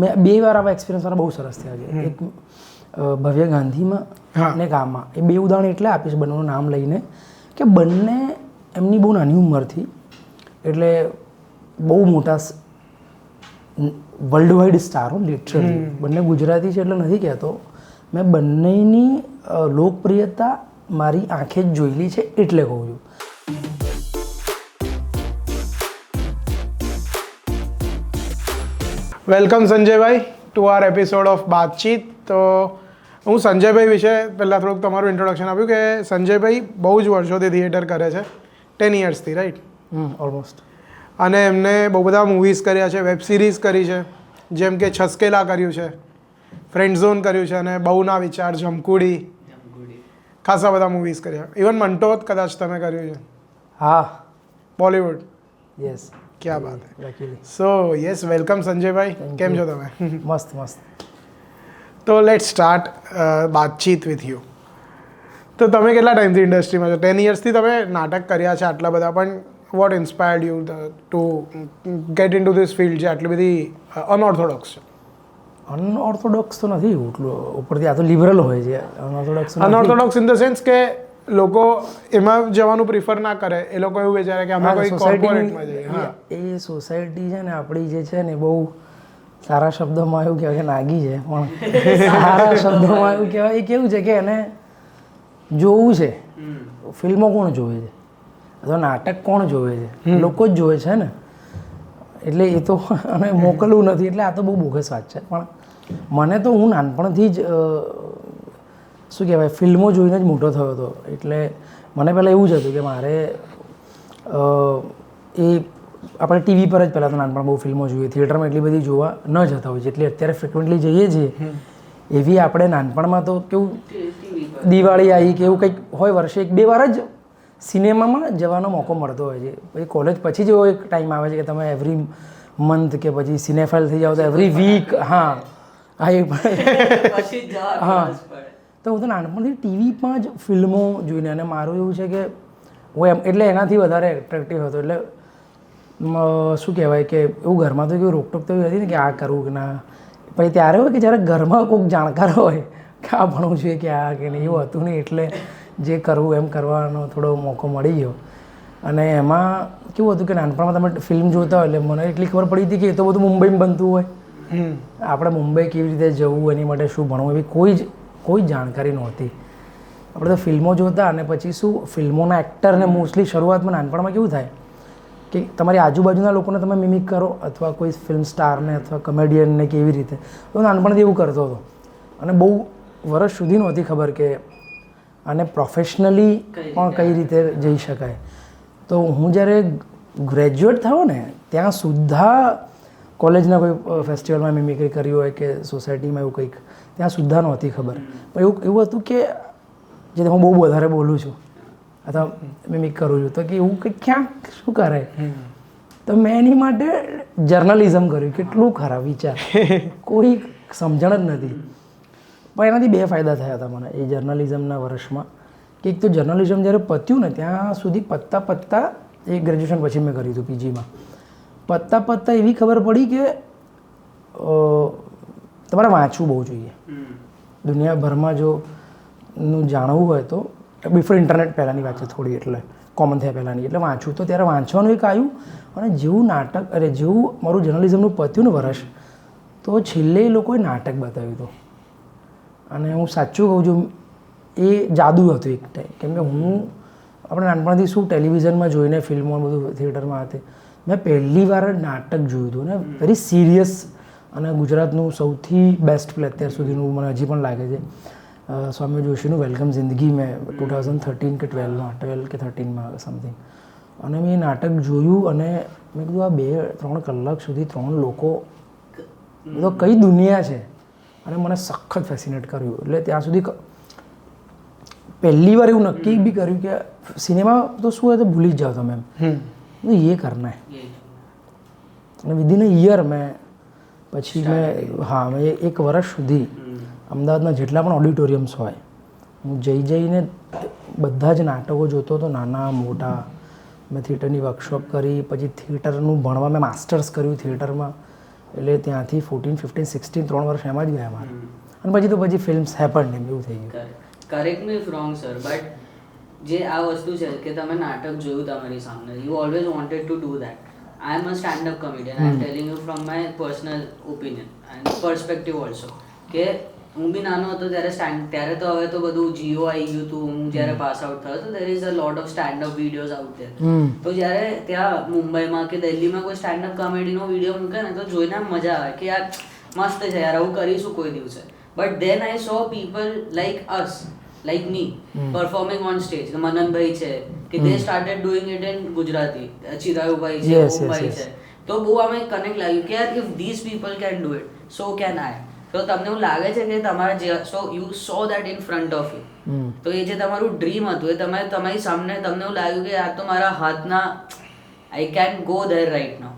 મેં 2 વાર આવા એક્સપિરિયન્સ મારા બહુ સરસ થયા છે. એક ભવ્ય ગાંધીમાં અને ગામમાં. એ 2 ઉદાહરણ એટલે આપીશ બંનેનું નામ લઈને કે બંને એમની બહુ નાની ઉંમરથી એટલે બહુ મોટા વર્લ્ડ વાઇડ સ્ટારો લિટરલી બંને ગુજરાતી છે એટલે નથી કહેતો. મેં બંનેની લોકપ્રિયતા મારી આંખે જ જોયેલી છે એટલે કહું છું. વેલકમ સંજયભાઈ to our episode of Baatcheet. તો હું સંજયભાઈ વિશે પહેલાં થોડુંક તમારું ઇન્ટ્રોડક્શન આપ્યું કે સંજયભાઈ બહુ જ વર્ષોથી થિયેટર કરે છે, 10 યર્સથી, રાઈટ? ઓલમોસ્ટ. અને એમને બહુ બધા મૂવીઝ કર્યા છે, વેબ સિરીઝ કરી છે, જેમ કે છસકેલા કર્યું છે, ફ્રેન્ડ ઝોન કર્યું છે, અને બહુ ના વિચાર, જમકુડી, ખાસા બધા મૂવીઝ કર્યા. ઇવન મંટોત કદાચ તમે કર્યું છે. હા, બોલિવૂડ. યસ. ક્યાં બાત હે. લકીલી. સો યસ, વેલકમ સંજયભાઈ. કેમ છો તમે? મસ્ત મસ્ત. તો લેટ સ્ટાર્ટ બાતચીત વિથ યુ. તો તમે કેટલા ટાઈમથી ઇન્ડસ્ટ્રીમાં છો? 10 યર્સથી તમે નાટક કર્યા છે આટલા બધા, પણ what inspired you to get into this field જે આટલી બધી અનઓર્થોડોક્સ છે? અનઓર્થોડોક્સ તો નથી ઉપરથી, આ તો લિબરલ હોય છે. અનઓર્થોડોક્સ ઇન ધ સેન્સ કે લોકો એમાં જવાનું પ્રિફર ના કરે, એ લોકો એવું વિચારે કે અમે કોઈ કોર્પોરેટમાં જઈએ. હા, એ સોસાયટી છે ને આપણી જે છે ને બહુ સારા શબ્દોમાં એવું કહેવાય કે નાગી છે, પણ સારા શબ્દોમાં એવું કહેવાય એ કેવું છે કે એને જોવું છે. ફિલ્મો કોણ જોવે છે અથવા નાટક કોણ જોવે છે? લોકો જ જોવે છે ને. એટલે એ તો અને મોકલવું નથી, એટલે આ તો બહુ બોગસ વાત છે. પણ મને તો હું નાનપણથી જ શું કહેવાય ફિલ્મો જોઈને જ મોટો થયો હતો. એટલે મને પહેલાં એવું જ હતું કે મારે એ આપણે ટીવી પર જ પહેલાં તો નાનપણ બહુ ફિલ્મો જોઈએ, થિયેટરમાં એટલી બધી જોવા ન જતા હોય જેટલી અત્યારે ફ્રિકવન્ટલી જઈએ છીએ એવી આપણે નાનપણમાં તો કેવું દિવાળી આવી કે એવું કંઈક હોય વર્ષે 1-2 વાર જ સિનેમામાં જવાનો મોકો મળતો હોય છે. પછી કોલેજ પછી જ એવો એક ટાઈમ આવે છે કે તમે એવરી મંથ કે પછી સિનેફાઇલ થઈ જાઓ તો એવરી વીક. હા, હા. તો હું તો નાનપણથી ટીવીમાં જ ફિલ્મો જોઈને, અને મારું એવું છે કે હું એટલે એનાથી વધારે એટ્રેક્ટિવ હતો. એટલે શું કહેવાય કે એવું ઘરમાં તો કેવું રોકટોક તો એવી હતી ને કે આ કરવું કે ના. પછી ત્યારે હોય કે જ્યારે ઘરમાં કોઈક જાણકાર હોય કે આ ભણવું જોઈએ કે આ કે નહીં, એવું હતું નહીં. એટલે જે કરવું એમ કરવાનો થોડો મોકો મળી ગયો. અને એમાં કેવું હતું કે નાનપણમાં તમે ફિલ્મ જોતા હોય એટલે મને એટલી ખબર પડી હતી કે એ તો બધું મુંબઈમાં બનતું હોય. આપણે મુંબઈ કેવી રીતે જવું, એની માટે શું ભણવું, એવી કોઈ જાણકારી નહોતી. આપણે તો ફિલ્મો જોતા અને પછી શું ફિલ્મોના એક્ટરને મોસ્ટલી શરૂઆતમાં નાનપણમાં કેવું થાય કે તમારી આજુબાજુના લોકોને તમે મિમિક કરો અથવા કોઈ ફિલ્મ સ્ટારને અથવા કોમેડિયનને કેવી રીતે. તો નાનપણથી એવું કરતો હતો અને બહુ વર્ષ સુધી નહોતી ખબર કે આને પ્રોફેશનલી પણ કઈ રીતે જઈ શકાય. તો હું જ્યારે ગ્રેજ્યુએટ થયો ને ત્યાં સુદ્ધા કોલેજના કોઈ ફેસ્ટિવલમાં મિમિક્રી કરી હોય કે સોસાયટીમાં એવું કંઈક, ત્યાં સુદ્ધા નહોતી ખબર. પણ એવું હતું કે જે હું બહુ વધારે બોલું છું અથવા મિમિક કરું છું તો કે એવું કંઈક ક્યાંક શું કરે. તો મેં એની માટે જર્નલિઝમ કર્યું. કેટલું ખરાબ વિચાર, કોઈ સમજણ જ નથી. પણ એનાથી 2 ફાયદા થયા હતા મને એ જર્નલિઝમના વર્ષમાં. કે એક તો જર્નલિઝમ જ્યારે પત્યું ને ત્યાં સુધી પત્તા એ ગ્રેજ્યુએશન પછી મેં કર્યું હતું પીજીમાં. પત્તા એવી ખબર પડી કે તમારે વાંચવું બહુ જોઈએ. દુનિયાભરમાં જો નું જાણવું હોય તો બિફોર ઇન્ટરનેટ પહેલાંની વાત છે થોડી, એટલે કોમન થયા પહેલાંની. એટલે વાંચવું તો ત્યારે વાંચવાનું એક આવ્યું. અને જેવું જેવું મારું જર્નલિઝમનું પત્યું ને વર્ષ, તો છેલ્લે એ લોકોએ નાટક બતાવ્યું હતું. અને હું સાચું કહું છું એ જાદુ હતું એક ટાઈમ. કેમ કે આપણે નાનપણથી શું ટેલિવિઝનમાં જોઈને ફિલ્મો બધું થિયેટરમાં હતી, મેં પહેલી વાર નાટક જોયું હતું ને વેરી સિરિયસ. અને ગુજરાતનું સૌથી બેસ્ટ પ્લે અત્યાર સુધીનું મને હજી પણ લાગે છે સૌમ્ય જોશીનું વેલકમ જિંદગી. મેં 2013 કે 12 કે 13માં સમથિંગ. અને મેં એ નાટક જોયું અને મેં કીધું આ 2-3 કલાક સુધી 3 લોકો તો કઈ દુનિયા છે. અને મને સખત ફેસિનેટ કર્યું. એટલે ત્યાં સુધી પહેલી વાર એવું નક્કી બી કર્યું કે સિનેમા તો શું હોય તો ભૂલી જ જાઓ તમે એમ, એ કરના. અને વિધિન અ યર મેં મેં 1 વર્ષ સુધી અમદાવાદના જેટલા પણ ઓડિટોરિયમ્સ હોય હું જઈને બધા જ નાટકો જોતો હતો, નાના મોટા. મેં થિયેટરની વર્કશોપ કરી, પછી થિયેટરનું ભણવા મેં માસ્ટર્સ કર્યું થિયેટરમાં. એટલે ત્યાંથી 14, 15, 16 3 વર્ષ એમાં જ ગયા મારા. અને પછી ફિલ્મ્સ હેપન એમ એવું થઈ ગયું. Correct me if wrong sir, but જે આ વસ્તુ છે કે તમે નાટક જોયું તમારી સામે, you always wanted to do that. I am a stand up comedian, I am telling you from my personal opinion and perspective also, કે હું બી નાનો હતો ત્યારે તો હવે તો બધું જીઓ આવી ગયું હતું. હું જ્યારે પાસ આઉટ થયો તો there is a lot of stand up videos out there. તો જ્યારે ત્યાં મુંબઈમાં કે દિલ્હીમાં કોઈ સ્ટેન્ડ અપ કોમેડીનો વિડીયો મૂકે ને તો જોઈને મજા આવે કે યાર મસ્ત છે યાર, આવું કરીશું કોઈ દિવસે. But then I saw people like us, like me, performing on stage. મનનભાઈ છે કે they started doing it in Gujarati, ચિરાયુભાઈ છે, ઓમભાઈ છે. તો બહુ અમે કનેક્ટ લાગ્યું કે યાર if this people can do it, so can I. તો તમને એવું લાગે છે કે તમારે જે you so that in front of you, તો એ જે તમારું ડ્રીમ હતું એ તમે તમારી સામે, તમને એવું લાગ્યું કે આ તો મારા હાથના, I can go there right now.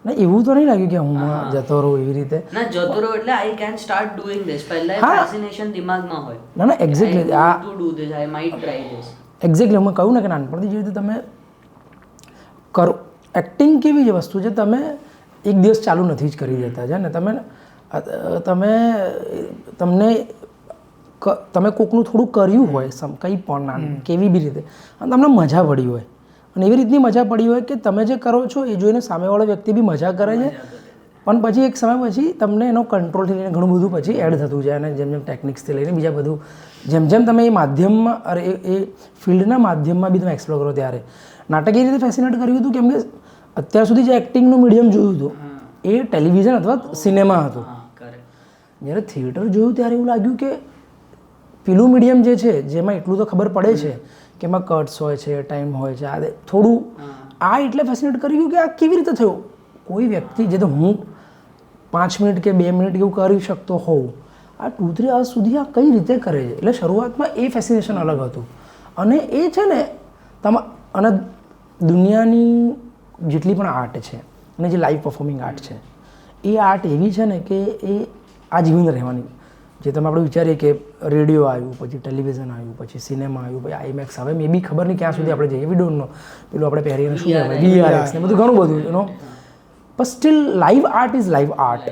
ના એવું તો નહીં લાગ્યું કે હું જતો રહું એવી રીતે. ના જતો રહો એટલે I can start doing this. પહેલા ફેસિનેશન દિમાગમાં હોય. ના એક્ઝેક્ટલી આ to do this, I might try this. Exactly હું કહું ને કે નાનપણથી જે રીતે તમે કરો, એક્ટિંગ કેવી જે વસ્તુ છે, તમે એક દિવસ ચાલુ નથી જ કરી દેતા છે ને. તમે કોકનું થોડું કર્યું હોય કંઈ પણ નાનું કેવી બી રીતે, અને તમને મજા પડી હોય, અને એવી રીતની મજા પડી હોય કે તમે જે કરો છો એ જોઈને સામેવાળો વ્યક્તિ બી મજા કરે છે, પણ પછી એક સમય પછી તમને એનો કંટ્રોલથી લઈને ઘણું બધું પછી એડ થતું જાય. અને જેમ જેમ ટેકનિક્સથી લઈને બીજા બધું જેમ જેમ તમે એ માધ્યમમાં એ ફિલ્ડના માધ્યમમાં બી તમે એક્સપ્લોર કરો, ત્યારે નાટક એ રીતે ફેસિનેટ કર્યું હતું કેમ કે અત્યાર સુધી જે એક્ટિંગનું મીડિયમ જોયું હતું એ ટેલિવિઝન અથવા સિનેમા હતું. જ્યારે થિયેટર જોયું ત્યારે એવું લાગ્યું કે પેલું મીડિયમ જે છે જેમાં એટલું તો ખબર પડે છે કે એમાં કટ્સ હોય છે, ટાઈમ હોય છે, આ થોડું આ એટલે ફેસિનેટ કરી ગયું કે આ કેવી રીતે થયું. કોઈ વ્યક્તિ જે તો હું 5 મિનિટ કે 2 મિનિટ એવું કરી શકતો હોઉં, આ 2-3 અવર્સ સુધી આ કઈ રીતે કરે છે. એટલે શરૂઆતમાં એ ફેસિનેશન અલગ હતું. અને એ છે ને અને દુનિયાની જેટલી પણ આર્ટ છે અને જે લાઈવ પરફોર્મિંગ આર્ટ છે, એ આર્ટ એવી છે ને કે એ આજીવન રહેવાની. જે તમે આપણે વિચારીએ કે રેડિયો આવ્યું, પછી ટેલિવિઝન આવ્યું, પછી સિનેમા આવ્યું, પછી આઈમેક્સ, હવે મે બી ખબર નહીં ક્યાં સુધી આપણે જઈએ, વી ડોન્ટ નો, પેલું આપણે પહેરીને શું કહેવાય VRX ને બધું ઘણું બધું યુ નો. પણ steel live art is live art.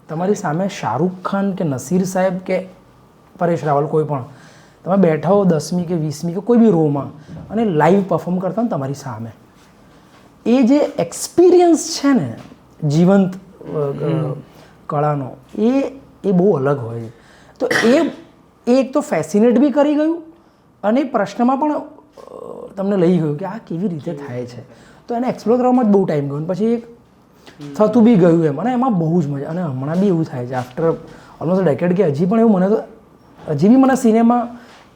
તમારી સામે શાહરૂખ ખાન કે નસીર સાહેબ કે પરેશ રાવલ કોઈ પણ તમે બેઠા હો 10મી કે 20મી કે કોઈ બી રોમાં અને લાઈવ પરફોર્મ કરતા ને તમારી સામે, એ જે એક્સપિરિયન્સ છે ને જીવંત કળાનો, એ બહુ અલગ હોય છે. તો એ એક તો ફેસિનેટ બી કરી ગયું અને પ્રશ્નમાં પણ તમને લઈ ગયું કે આ કેવી રીતે થાય છે. તો એને એક્સપ્લોર કરવામાં જ બહુ ટાઈમ ગયો, પછી એક થતું બી ગયું એમ, અને એમાં બહુ જ મજા. અને હમણાં બી એવું થાય છે આફ્ટર ઓલમોસ્ટ ડેકેડ કે હજી પણ એવું મને તો હજી બી મને સિનેમા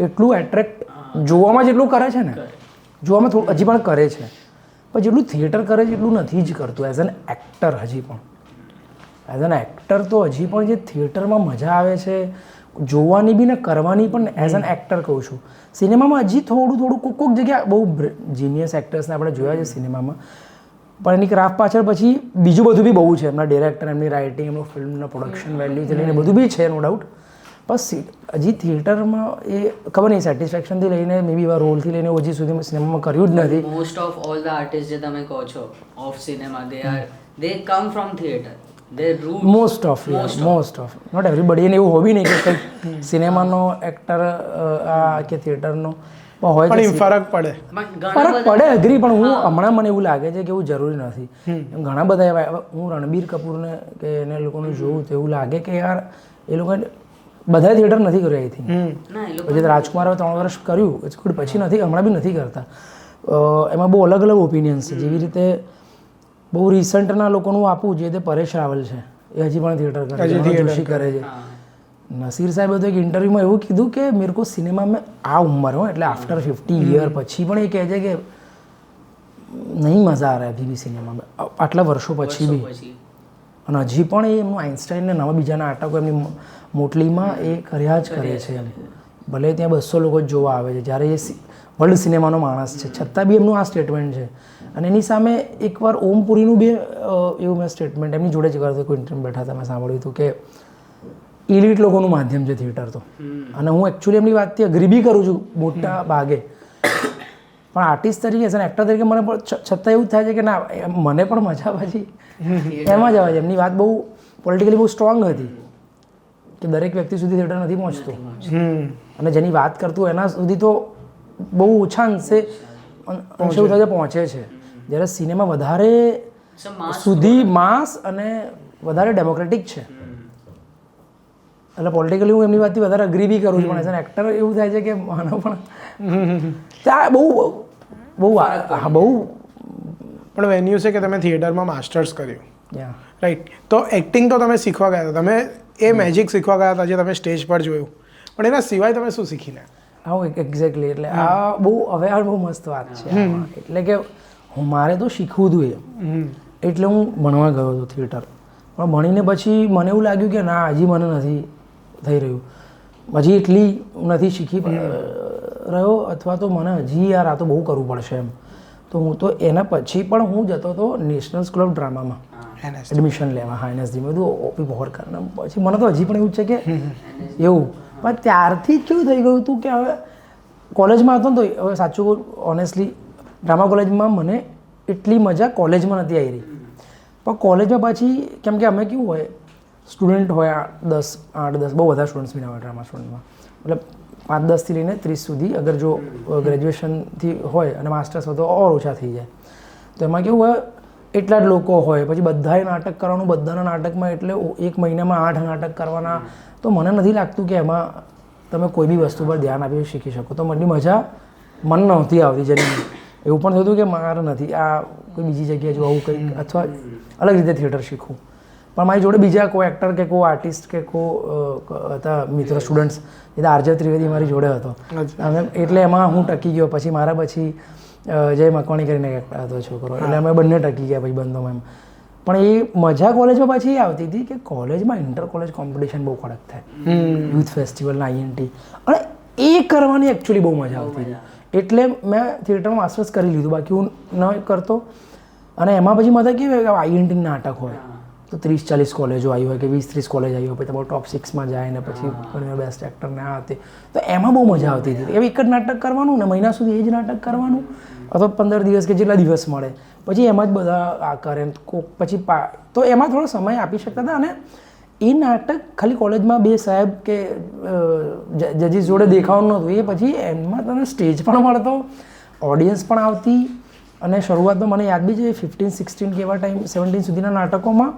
એટલું એટ્રેક્ટ જોવામાં જેટલું કરે છે ને, જોવામાં થોડું હજી પણ કરે છે, પણ જેટલું થિયેટર કરે છે એટલું નથી જ કરતું એઝ એન એક્ટર. હજી પણ એઝ એન એક્ટર તો હજી પણ જે થિયેટરમાં મજા આવે છે જોવાની બી ને કરવાની પણ, એઝ એન એક્ટર કહું છું. સિનેમામાં હજી થોડું કોઈક જગ્યા બહુ જીનિયસ એક્ટર્સને આપણે જોયા છે સિનેમામાં, પણ એની ક્રાફ્ટ પાછળ પછી બીજું બધું બી બહુ છે. એમના ડિરેક્ટર, એમની રાઇટિંગ, એમનું ફિલ્મના પ્રોડક્શન વેલ્યુથી લઈને બધું બી છે, નો ડાઉટ. બસ હજી થિયેટરમાં એ ખબર નહીં સેટિસ્ફેક્શનથી લઈને મે બી એવા રોલથી લઈને હજી સુધી સિનેમામાં કર્યું જ નથી. Most of all the artist જે તમે કહો છો of cinema, they come from theatre. Most of not everybody. એને એવું હોવી નહીં કે કંઈક સિનેમાનો એક્ટર કે થિયેટરનો હોય પણ ફરક પડે, અઘરી. પણ હું હમણાં મને એવું લાગે છે કે એવું જરૂરી નથી. ઘણા બધા એવા, હું રણબીર કપૂરને કે એને લોકોને જોઉં તો એવું લાગે કે યાર એ લોકોને બધા થિયેટર નથી કર્યું. આઈ થિંક પછી રાજકુમારે 3 વર્ષ કર્યું, પછી નથી, હમણાં બી નથી કરતા. એમાં બહુ અલગ અલગ ઓપિનિયન્સ છે. જેવી રીતે બહુ રિસન્ટના લોકોનું આપું, જે તે પરેશ રાવલ છે, એ હજી પણ થિયેટર કરે છે. નસીર સાહેબે તો એક ઇન્ટરવ્યૂમાં એવું કીધું કે મેરે કો સિનેમા મેં આ ઉંમર હોય એટલે આફ્ટર 50 યર પછી પણ એ કહે છે કે નહીં મજા આ રહા અભી બી સિનેમામાં, આટલા વર્ષો પછી બી. અને હજી પણ એ એમનું આઇન્સ્ટાઈનને નવા બીજાના નાટકો એમની મોટલીમાં એ કર્યા જ કરે છે. ભલે ત્યાં 200 લોકો જ જોવા આવે છે, જ્યારે એ વર્લ્ડ સિનેમાનો માણસ છે, છતાં બી એમનું આ સ્ટેટમેન્ટ છે. અને એની સામે એકવાર ઓમપુરીનું બી એવું મેં સ્ટેટમેન્ટ એમની જોડે જ કરતો, કોઈ ઇન્ટરવ્યૂ બેઠા હતા, મેં સાંભળ્યું હતું કે ઇલિટ લોકોનું માધ્યમ છે થિયેટર તો. અને હું એકચ્યુઅલી એમની વાતથી અગ્રી બી કરું છું મોટા ભાગે, પણ આર્ટિસ્ટ તરીકે એઝ એન એક્ટર તરીકે મને પણ છતાં એવું થાય છે કે ના મને પણ મજા પછી એમાં જ આવે છે. એમની વાત બહુ પોલિટિકલી બહુ સ્ટ્રોંગ હતી કે દરેક વ્યક્તિ સુધી થિયેટર નથી પહોંચતું, અને જેની વાત કરતું એના સુધી તો બહુ ઓછા અંશે એવું થાય પહોંચે છે. જ્યારે સિનેમા વધારે સુધી માસ અને વધારે ડેમોક્રેટિક છે. એટલે પોલિટિકલી હું એમની વાતથી વધારે અગ્રી બી કરું છું, પણ એઝ એન એક્ટર એવું થાય છે કે મને પણ ત્યાં બહુ પણ વેન્યુ છે કે તમે થિયેટરમાં માસ્ટર્સ કર્યું, યા રાઈટ? તો એક્ટિંગ તો તમે શીખવા ગયા હતા, તમે એ મેજિક શીખવા ગયા હતા જે તમે સ્ટેજ પર જોયું, પણ એના સિવાય તમે શું શીખીને? હા એક્ઝેક્ટલી. એટલે આ બહુ મસ્ત વાત છે આમાં. એટલે કે મારે તો શીખવું હતું એટલે હું ભણવા ગયો હતો થિયેટર, પણ ભણીને પછી મને એવું લાગ્યું કે ના હજી મને નથી થઈ રહ્યું, હજી એટલી નથી શીખી રહ્યો, અથવા તો મને હજી યાર આ તો બહુ કરવું પડશે એમ. તો હું તો એના પછી પણ હું જતો હતો નેશનલ સ્કૂલ ઓફ ડ્રામામાં એડમિશન લેવા. હા એનએસડી મેં બધું ઓપી ભોરકરના. પછી મને તો હજી પણ એવું છે કે એવું, પણ ત્યારથી જ કેવું થઈ ગયું હતું કે હવે કોલેજમાં હતો ને તો હવે સાચું કહું ઓનેસ્ટલી ડ્રામા કોલેજમાં મને એટલી મજા કોલેજમાં નથી આવી રહી, પણ કોલેજમાં પાછી કેમ કે અમે કેવું હોય સ્ટુડન્ટ હોય 8-10 બહુ બધા સ્ટુડન્ટ્સ બી ના હોય ડ્રામા સ્ટુડન્ટમાં, મતલબ 5-10 થી લઈને 30 સુધી અગર જો ગ્રેજ્યુએશનથી હોય અને માસ્ટર્સ હોય તો ઓર ઓછા થઈ જાય. તો એમાં કેવું હોય એટલા જ લોકો હોય, પછી બધાએ નાટક કરવાનું, બધાના નાટકમાં એટલે એક મહિનામાં 8 નાટક કરવાના. તો મને નથી લાગતું કે એમાં તમે કોઈ બી વસ્તુ પર ધ્યાન આપી શીખી શકો. તો મને મજા મન નહોતી આવતી. જેની એવું પણ થયું કે મારે નથી આ કોઈ બીજી જગ્યાએ જો આવું કંઈક અથવા અલગ રીતે થિયેટર શીખવું. પણ મારી જોડે બીજા કોઈ એક્ટર કે કોઈ આર્ટિસ્ટ કે કોઈ હતા મિત્ર સ્ટુડન્ટ્સ, એટલે આરજે ત્રિવેદી મારી જોડે હતો, એટલે એમાં હું ટકી ગયો. પછી મારા પછી જય મકવાણી કરીને હતો છોકરો, એટલે અમે બંને ટકી ગયા પછી બંધોમાં એમ. પણ એ મજા કોલેજમાં પાછી એ આવતી હતી કે કોલેજમાં ઇન્ટર કોલેજ કોમ્પિટિશન બહુ કડક થાય, યુથ ફેસ્ટિવલના INT, અને એ કરવાની એકચ્યુઅલી બહુ મજા આવતી હતી. એટલે મેં થિયેટરમાં માસ્ટર્સ કરી લીધું, બાકી હું ન કરતો. અને એમાં પછી મજા કેવી હોય કે INT નાટક હોય તો 30-40 કોલેજો આવી હોય કે 20-30 કોલેજ આવી હોય, પછી તમારું ટોપ 6માં જાય ને પછી ઘણી બેસ્ટ એક્ટરને આ હતી, તો એમાં બહુ મજા આવતી હતી. એવી એક જ નાટક કરવાનું ને મહિના સુધી એ જ નાટક કરવાનું, અથવા 15 દિવસ કે જેટલા દિવસ મળે પછી એમાં જ બધા આ કરે પછી તો એમાં થોડો સમય આપી શકતા હતા. અને એ નાટક ખાલી કોલેજમાં 2 સાહેબ કે જજીસ જોડે દેખાવાનું નહોતું, એ પછી એમાં તને સ્ટેજ પણ મળતો, ઓડિયન્સ પણ આવતી. અને શરૂઆતમાં મને યાદ બી છે 15-16 કે એવા ટાઈમ 17 સુધીના નાટકોમાં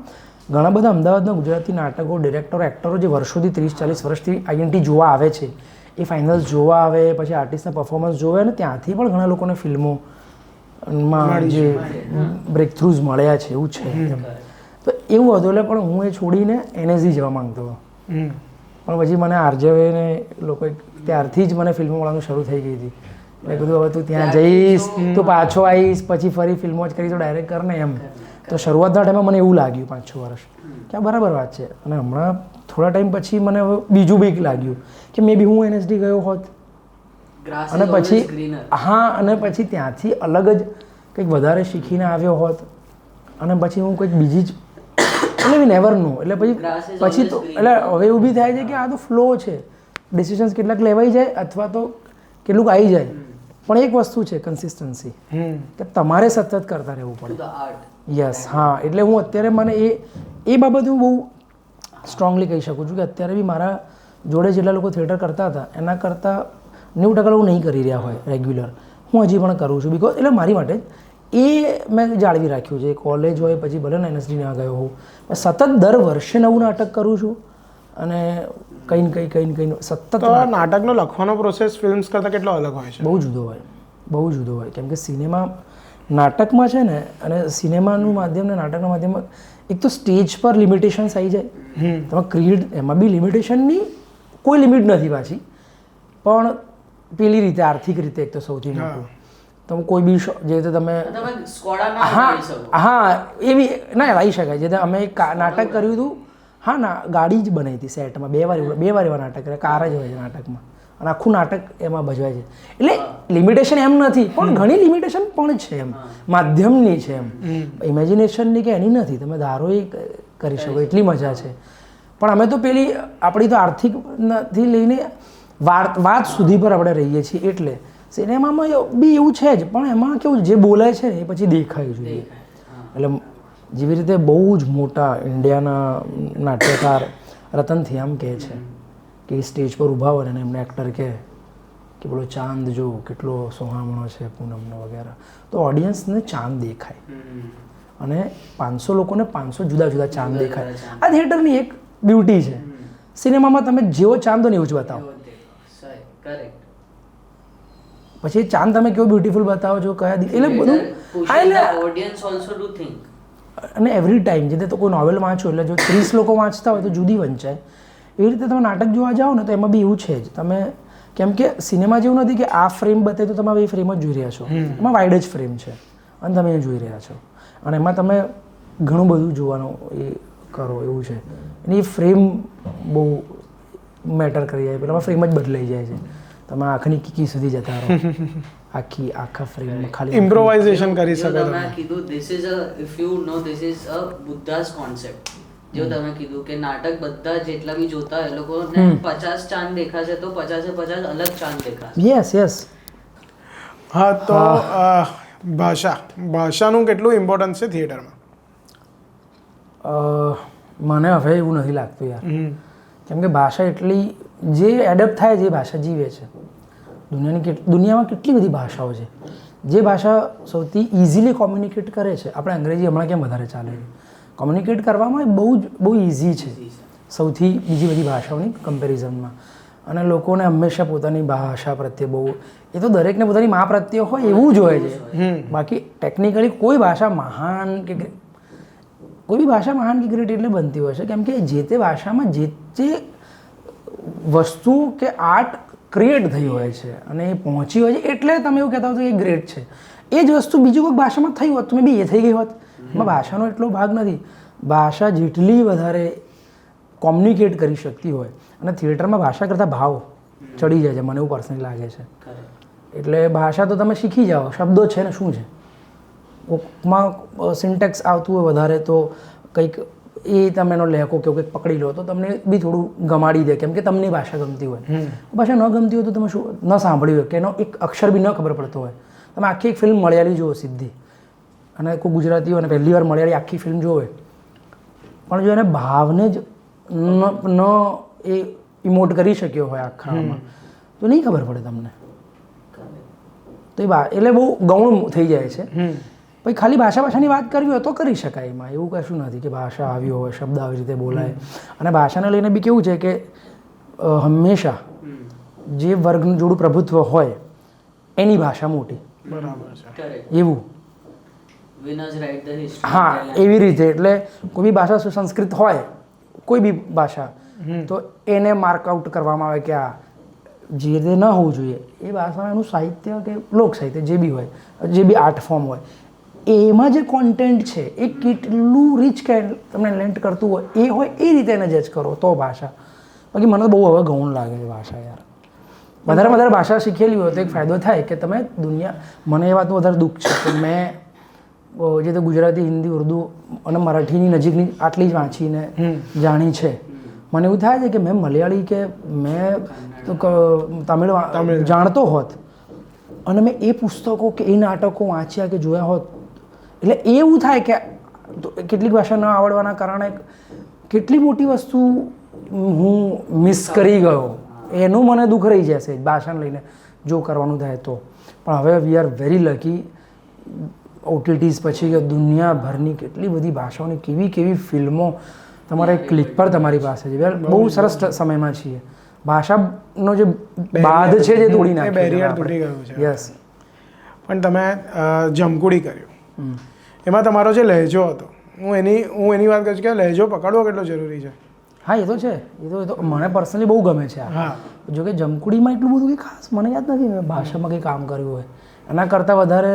ઘણા બધા અમદાવાદના ગુજરાતી નાટકો ડિરેક્ટરો એક્ટરો જે વર્ષોથી 30-40 વર્ષથી INT જોવા આવે છે, એ ફાઇનલ્સ જોવા આવે, પછી આર્ટિસ્ટના પરફોર્મન્સ જોવે, અને ત્યાંથી પણ ઘણા લોકોને ફિલ્મોમાં જે બ્રેક થ્રુઝ મળ્યા છે એવું છે. તો એવું હતું. એટલે પણ હું એ છોડીને NSD જવા માંગતો હતો, પણ પછી મને આરજેને લોકો ત્યારથી જ મને ફિલ્મો મળવાનું શરૂ થઈ ગઈ હતી. મેં કીધું હવે તું ત્યાં જઈશ, તું પાછો આવીશ, પછી ફરી ફિલ્મો જ કરી તો ડાયરેક્ટ કર ને એમ. તો શરૂઆતના ટાઈમમાં મને એવું લાગ્યું 5-6 વર્ષ કે આ બરાબર વાત છે. અને હમણાં થોડા ટાઈમ પછી મને હવે બીજું બીક લાગ્યું કે મે બી હું NSD ગયો હોત અને પછી અને પછી ત્યાંથી અલગ જ કંઈક વધારે શીખીને આવ્યો હોત, અને પછી હું કંઈક બીજી જ એટલે નેવર નો. એટલે પછી તો એટલે હવે એવું બી થાય છે કે આ તો ફ્લો છે, ડિસિઝન્સ કેટલાક લેવાઈ જાય અથવા તો કેટલુંક આવી જાય, પણ એક વસ્તુ છે કન્સિસ્ટન્સી, કે તમારે સતત કરતા રહેવું પડે. યસ, હા. એટલે હું અત્યારે મને એ બાબત હું બહુ સ્ટ્રોંગલી કહી શકું છું કે અત્યારે બી મારા જોડે જેટલા લોકો થિયેટર કરતા હતા એના કરતાં 90% લોકો નહીં કરી રહ્યા હોય રેગ્યુલર, હું હજી પણ કરું છું. બિકોઝ એટલે મારી માટે એ મેં જાળવી રાખ્યું છે. કોલેજ હોય પછી ભલે ને NSD ના ગયો હોઉં, સતત દર વર્ષે નવું નાટક કરું છું, અને કંઈ ને કંઈ સતત. તો નાટકનો લખવાનો પ્રોસેસ ફિલ્મ્સ કરતાં કેટલો અલગ હોય છે? બહુ જુદો હોય, બહુ જુદો હોય. કેમ કે સિનેમા નાટકમાં છે ને, અને સિનેમાનું માધ્યમ ને નાટકનું માધ્યમ, એક તો સ્ટેજ પર લિમિટેશન્સ આવી જાય, તમે ક્રિએટ એમાં બી લિમિટેશનની કોઈ લિમિટ નથી પાછી, પણ પેલી રીતે આર્થિક રીતે એક તો સૌથી મોટું, તમે કોઈ બી જે રીતે તમે હા એવી ના લાવી શકાય. જે અમે એક નાટક કર્યું હતું, હા ના ગાડી જ બનાવી હતી સેટમાં, 2 વાર એવા નાટક કર્યા, કાર જ હોય છે નાટકમાં, અને આખું નાટક એમાં ભજવાય છે. એટલે લિમિટેશન એમ નથી, પણ ઘણી લિમિટેશન પણ છે એમ, માધ્યમની છે એમ, ઇમેજિનેશનની કે એની નથી. તમે ધારો એ કરી શકો, એટલી મજા છે. પણ અમે તો પેલી આપણી તો આર્થિક નથી લઈને વાત સુધી પર આપણે રહીએ છીએ, એટલે સિનેમામાં બી એવું છે જ, પણ એમાં કેવું જે બોલાય છે ને એ પછી દેખાય જોઈએ. એટલે જેવી રીતે બહુ જ મોટા ઇન્ડિયાના નાટ્યકાર રતન થિયામ કહે છે કે એ સ્ટેજ પર ઊભા હોય ને એમને એક્ટર કહે કે પેલો ચાંદ જો કેટલો સોહામણો છે પૂનમનો વગેરે, તો ઓડિયન્સને ચાંદ દેખાય અને 500 લોકોને 500 જુદા જુદા ચાંદ દેખાય. આ થિયેટરની એક બ્યુટી છે. સિનેમામાં તમે જેવો ચાંદ હોય ને એવું જ બતાવો, પછી ચાંદ તમે કેવો બ્યુટીફુલ બતાવો છો કયા એટલે બધું. હા એટલે ઓડિયન્સ ઓલ્સો ડુ થિંક. અને એવરી ટાઈમ જે તો કોઈ નોવેલ વાંચો એટલે જો 30 લોકો વાંચતા હોય તો જુદી વંચાય. એવી રીતે તમે નાટક જોવા જાઓ ને તો એમાં બી એવું છે જ. તમે કેમ કે સિનેમા જેવું નથી કે આ ફ્રેમ બતાવે તો તમે એ ફ્રેમ જ જોઈ રહ્યા છો, એમાં વાઇડ જ ફ્રેમ છે અને તમે એ જોઈ રહ્યા છો અને એમાં તમે ઘણું બધું જોવાનું એ કરો એવું છે. અને એ ફ્રેમ બહુ મેટર કરી જાય, પેલામાં ફ્રેમ જ બદલાઈ જાય છે. તમે આંખની કીકી સુધી જતા રહો, આખા ફ્રેમમાં ખાલી ઇમ્પ્રોવાઇઝેશન કરી શકો તમે કીધું this is a if you know this is a Buddha's concept. જો તમે કીધું કે નાટક બધા જેટલા બી જોતા એ લોકોને 50 ચાંદ દેખાશે તો 50 અલગ ચાંદ દેખાશે. યસ. હા, તો ભાષાનું કેટલું ઇમ્પોર્ટન્સ છે થિયેટરમાં? મને હવે એવું નથી લાગતું યાર, કેમ કે ભાષા એટલી જે એડપ્ટ થાય છે એ ભાષા જીવે છે. દુનિયામાં કેટલી બધી ભાષાઓ છે. જે ભાષા સૌથી ઇઝીલી કોમ્યુનિકેટ કરે છે, આપણે અંગ્રેજી હમણાં કેમ વધારે ચાલે છે, કોમ્યુનિકેટ કરવામાં બહુ ઇઝી છે સૌથી બીજી બધી ભાષાઓની કમ્પેરિઝનમાં. અને લોકોને હંમેશા પોતાની ભાષા પ્રત્યે બહુ, એ તો દરેકને પોતાની મા પ્રત્યે હોય એવું જ હોય છે. બાકી ટેકનિકલી કોઈ ભાષા મહાન કે કોઈ બી ભાષા મહાન કે ગ્રેટ એટલે બનતી હોય છે કેમ કે જે તે ભાષામાં જે તે વસ્તુ કે આર્ટ ક્રિએટ થઈ હોય છે અને એ પહોંચી હોય છે એટલે તમે એવું કહેતા હો તો એ ગ્રેટ છે. એ જ વસ્તુ બીજી કોઈ ભાષામાં થઈ હોત તો મેં બી એ થઈ ગઈ હોત. એમાં ભાષાનો એટલો ભાગ નથી. ભાષા જેટલી વધારે કોમ્યુનિકેટ કરી શકતી હોય, અને થિયેટરમાં ભાષા કરતાં ભાવ ચડી જાય છે, મને એવું પર્સનલી લાગે છે. એટલે ભાષા તો તમે શીખી જાઓ, શબ્દો છે ને શું છે, કોકમાં સિન્ટેક્સ આવતું હોય વધારે તો કંઈક એ તમે એનો લેકો કે કંઈક પકડી લો તો તમને બી થોડું ગમાડી દે કેમ કે તમને ભાષા ગમતી હોય. ભાષા ન ગમતી હોય તો તમે શું ન સાંભળ્યું હોય કે એનો એક અક્ષર બી ન ખબર પડતો હોય, તમે આખી એક ફિલ્મ મલયાલી જુઓ સીધી, અને કોઈ ગુજરાતી હોય અને પહેલી વાર મલયાલી આખી ફિલ્મ જોવે પણ જો એને ભાવને જ ન એ ઇમોટ કરી શક્યો હોય આખામાં તો નહીં ખબર પડે તમને. તો એ એટલે બહુ ગૌણ થઈ જાય છે. પછી ખાલી ભાષાની વાત કરવી હોય તો કરી શકાય, એમાં એવું કશું નથી કે ભાષા આવી હોય શબ્દ આવી રીતે બોલાય. અને ભાષાને લઈને બી કેવું છે કે હંમેશા જે વર્ગ જોડું પ્રભુત્વ હોય એની ભાષા મોટી, બરાબર છે એવું. હા, એવી રીતે. એટલે કોઈ બી ભાષા સંસ્કૃત હોય, કોઈ બી ભાષા, તો એને માર્કઆઉટ કરવામાં આવે કે આ જે રીતે ન હોવું જોઈએ. એ ભાષાનું સાહિત્ય કે લોક સાહિત્ય જે બી હોય, જે બી આર્ટ ફોર્મ હોય, એમાં જે કોન્ટેન્ટ છે એ કેટલું રીચ કે તમને લેન્ટ કરતું હોય એ રીતે એને જજ કરો તો ભાષા. બાકી મને તો બહુ હવે ગૌણ લાગે છે ભાષા યાર. વધારે ભાષા શીખેલી હોય તો એક ફાયદો થાય કે તમે દુનિયા, મને એ વાતનું વધારે દુઃખ છે કે મેં જે તો ગુજરાતી, હિન્દી, ઉર્દુ અને મરાઠીની નજીકની આટલી જ વાંચીને જાણી છે. મને એવું થાય છે કે મેં મલયાળી કે મેં તમિળ જાણતો હોત અને મેં એ પુસ્તકો કે એ નાટકો વાંચ્યા કે જોયા હોત, એટલે એવું થાય કે કેટલીક ભાષા ન આવડવાના કારણે કેટલી મોટી વસ્તુ હું મિસ કરી ગયો, એનું મને દુઃખ રહી જશે ભાષાને લઈને જો કરવાનું થાય તો. પણ હવે we are very lucky, OTTs પછી કે દુનિયાભરની કેટલી બધી ભાષાઓની કેવી કેવી ફિલ્મો તમારે ક્લિક પર તમારી પાસે છે. બહુ સરસ સમયમાં છીએ. ભાષાનો જે બાદ છે જે તોડી નાખ્યો, બેરિયર તૂટી ગયું છે. યસ. પણ તમે જમકુડી કર્યું, એમાં તમારો જે લહેજો હતો, હું એની વાત કરું કે લહેજો પકડવો કેટલો જરૂરી છે? હા, એ તો છે. એ તો મને પર્સનલી બહુ ગમે છે. હા, જો કે જમકુડીમાં એટલું બધું કંઈ ખાસ મને યાદ નથી મેં ભાષામાં કંઈ કામ કર્યું હોય. એના કરતાં વધારે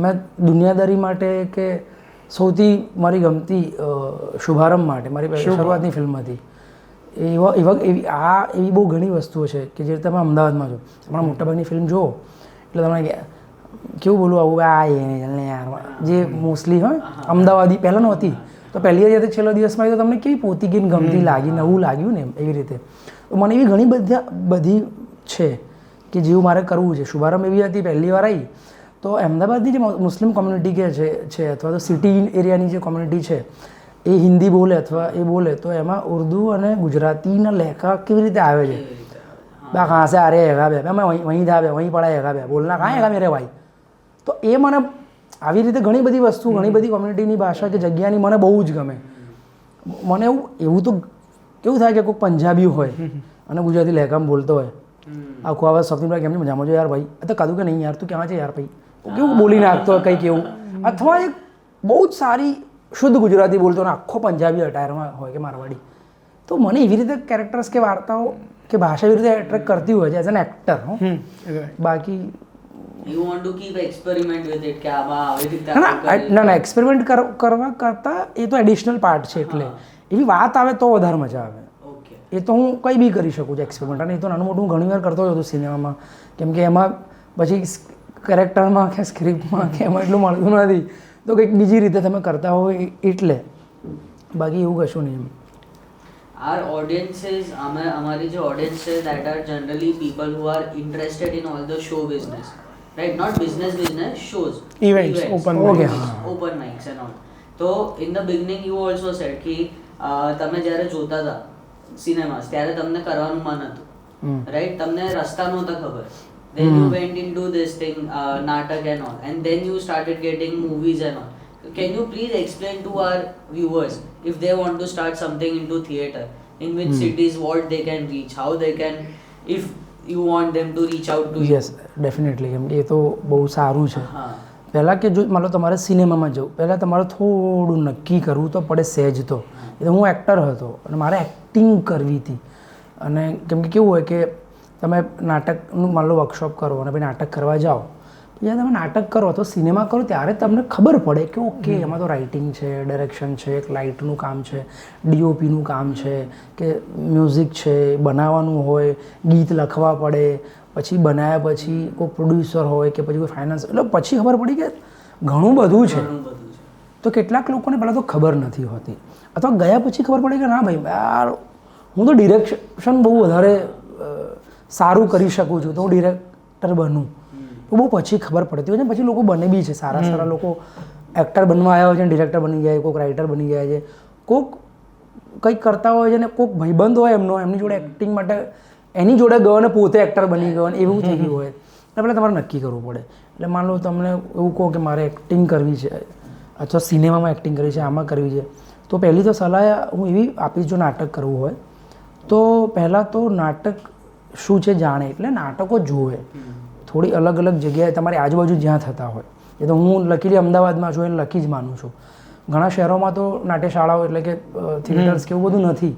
મેં દુનિયાદારી માટે કે સૌથી મારી ગમતી શુભારંભ માટે મારી શરૂઆતની ફિલ્મ હતી. એવી બહુ ઘણી વસ્તુઓ છે કે જે તમે અમદાવાદમાં જો, હમણાં મોટાભાગની ફિલ્મ જુઓ એટલે તમને કેવું બોલું આવું યાર જે મોસ્ટલી હોય અમદાવાદી પહેલાં નહોતી તો પહેલી વાર છેલ્લો દિવસમાં તો તમને કેવી પોતી ગીને ગમતી લાગી, નવું લાગ્યું ને એવી રીતે. તો મને એવી ઘણી બધી છે કે જેવું મારે કરવું છે. શુભારંભ એવી હતી પહેલી વાર આવી તો અમદાવાદની જે મુસ્લિમ કોમ્યુનિટી કે છે અથવા તો સિટી એરિયાની જે કોમ્યુનિટી છે એ હિન્દી બોલે અથવા એ બોલે તો એમાં ઉર્દુ અને ગુજરાતીના લેખા કેવી રીતે આવે છે. બા કहाँ से आ रहे हैं बे मैं वहीं था बे वहीं पढ़ा है बे बोलना कहाँ है मेरे भाई. તો એ મને આવી રીતે ઘણી બધી વસ્તુ ઘણી બધી કોમ્યુનિટીની ભાષા કે જગ્યાની મને બહુ જ ગમે. મને એવું તો કેવું થાય કે કોઈ પંજાબી હોય અને ગુજરાતી લહેકામાં બોલતો હોય આખું આવા સૌથી પહેલાં કેમ છે મજામાં જો યાર ભાઈ તો કાધું કે નહીં યાર તું ક્યાં છે યાર ભાઈ કેવું બોલી નાખતો હોય કંઈક એવું અથવા એક બહુ જ સારી શુદ્ધ ગુજરાતી બોલતો અને આખો પંજાબી અટાયરમાં હોય કે મારવાડી. તો મને એવી રીતે કેરેક્ટર્સ કે વાર્તાઓ કે ભાષા એવી રીતે એટ્રેક્ટ કરતી હોય છે એઝ એન એક્ટર. બાકી You want to keep experiment with it કે આમાં આવી રીતે ના એક્સપેરિમેન્ટ કરવા કરતાં એ તો એડિશનલ પાર્ટ છે એટલે એવી વાત આવે તો વધારે મજા આવે. ઓકે એ તો હું કંઈ બી કરી શકું છું એક્સપેરિમેન્ટ અને એ તો નાનું મોટું હું ઘણી વાર કરતો હતો સિનેમામાં કેમ કે એમાં પછી કેરેક્ટરમાં કે સ્ક્રિપ્ટમાં કે એમાં એટલું મળતું નથી તો કંઈક બીજી રીતે તમે કરતા હોય એટલે બાકી એવું કશું નહીં. our audiences અમારી જે audience છે that are generally people who are interested in all the show business, right? Not business shows, Events, open Okay, mics. open mics and all. So in the beginning you also said કે તમે જ્યારે જોતા હતા સિનેમાસ ત્યારે તમને કરવાનું મન હતું, રાઈટ? તમને રસ્તા નહોતા ખબર. Then you went into this thing, નાટક and all, and then you started getting movies and all. Can you please explain to our viewers if they want to start something into theatre, in which cities, what they can reach, how they can, if you want them to reach out to you? Yes definitely કેમ કે એ તો બહુ સારું છે. હા પહેલાં કે જો માનો તમારે સિનેમામાં જવું પહેલાં તમારે થોડું નક્કી કરવું તો પડે સહેજ તો. એટલે હું એક્ટર હતો અને મારે એક્ટિંગ કરવી હતી અને કેમ કે કેવું હોય કે તમે નાટકનું માન લો વર્કશોપ કરો અને પછી નાટક કરવા જાઓ તો જ્યારે તમે નાટક કરો અથવા સિનેમા કરો ત્યારે તમને ખબર પડે કે ઓકે એમાં તો રાઇટિંગ છે, ડાયરેક્શન છે, એક લાઇટનું કામ છે, ડીઓપીનું કામ છે કે મ્યુઝિક છે, બનાવવાનું હોય, ગીત લખવા પડે, પછી બનાવ્યા પછી કોઈ પ્રોડ્યુસર હોય કે પછી કોઈ ફાઇનાન્સ એટલે પછી ખબર પડી કે ઘણું બધું છે. ઘણું બધું છે. તો કેટલાક લોકોને પહેલાં તો ખબર નથી હોતી અથવા ગયા પછી ખબર પડે કે ના ભાઈ યાર હું તો ડિરેક્શન બહુ વધારે સારું કરી શકું છું તો હું ડિરેક્ટર બનું. તો બહુ પછી ખબર પડતી હોય છે. પછી લોકો બને બી છે સારા સારા લોકો એક્ટર બનવા આવ્યા હોય છે ડિરેક્ટર બની જાય, કોઈક રાઇટર બની જાય છે, કોઈક કંઈક કરતા હોય છે ને કોઈક ભાઈબંધ હોય એમની જોડે એક્ટિંગ માટે એની જોડે ગયો ને પોતે એક્ટર બની ગયો ને એવું થઈ ગયું હોય એટલે પહેલાં તમારે નક્કી કરવું પડે. એટલે માન લો તમને એવું કહો કે મારે એક્ટિંગ કરવી છે અથવા સિનેમામાં એક્ટિંગ કરવી છે, આમાં કરવી છે તો પહેલી તો સલાહ હું એવી આપીશ જો નાટક કરવું હોય તો પહેલાં તો નાટક શું છે જાણે એટલે નાટકો જુએ થોડી અલગ અલગ જગ્યાએ તમારી આજુબાજુ જ્યાં થતા હોય. એ તો હું લકીલી અમદાવાદમાં છું એને લકી જ માનું છું. ઘણા શહેરોમાં તો નાટ્યશાળાઓ એટલે કે થિયેટર્સ કે એવું બધું નથી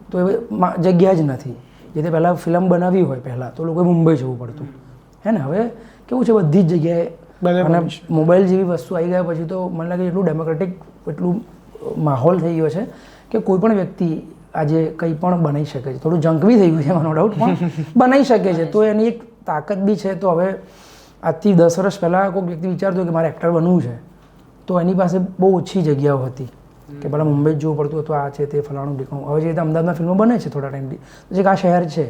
તો એ જગ્યા જ નથી. જેથી પહેલાં ફિલ્મ બનાવી હોય પહેલાં તો લોકોએ મુંબઈ જવું પડતું હે ને. હવે કેવું છે બધી જ જગ્યાએ અને મોબાઈલ જેવી વસ્તુ આવી ગયા પછી તો મને લાગે એટલું ડેમોક્રેટિક એટલું માહોલ થઈ ગયો છે કે કોઈ પણ વ્યક્તિ આજે કંઈ પણ બનાવી શકે છે. થોડું જંક બી થઈ ગયું છે નો ડાઉટ પણ બનાવી શકે છે. તો એની એક તાકાત બી છે. તો હવે આજથી 10 વર્ષ પહેલાં કોઈ વ્યક્તિ વિચારતો કે મારે એક્ટર બનવું છે તો એની પાસે બહુ ઓછી જગ્યાઓ હતી કે પહેલાં મુંબઈ જ જવું પડતું હતું આ છે તે ફલાણું ઢીકણું. હવે જે રીતે અમદાવાદમાં ફિલ્મો બને છે થોડા ટાઈમથી તો જે આ શહેર છે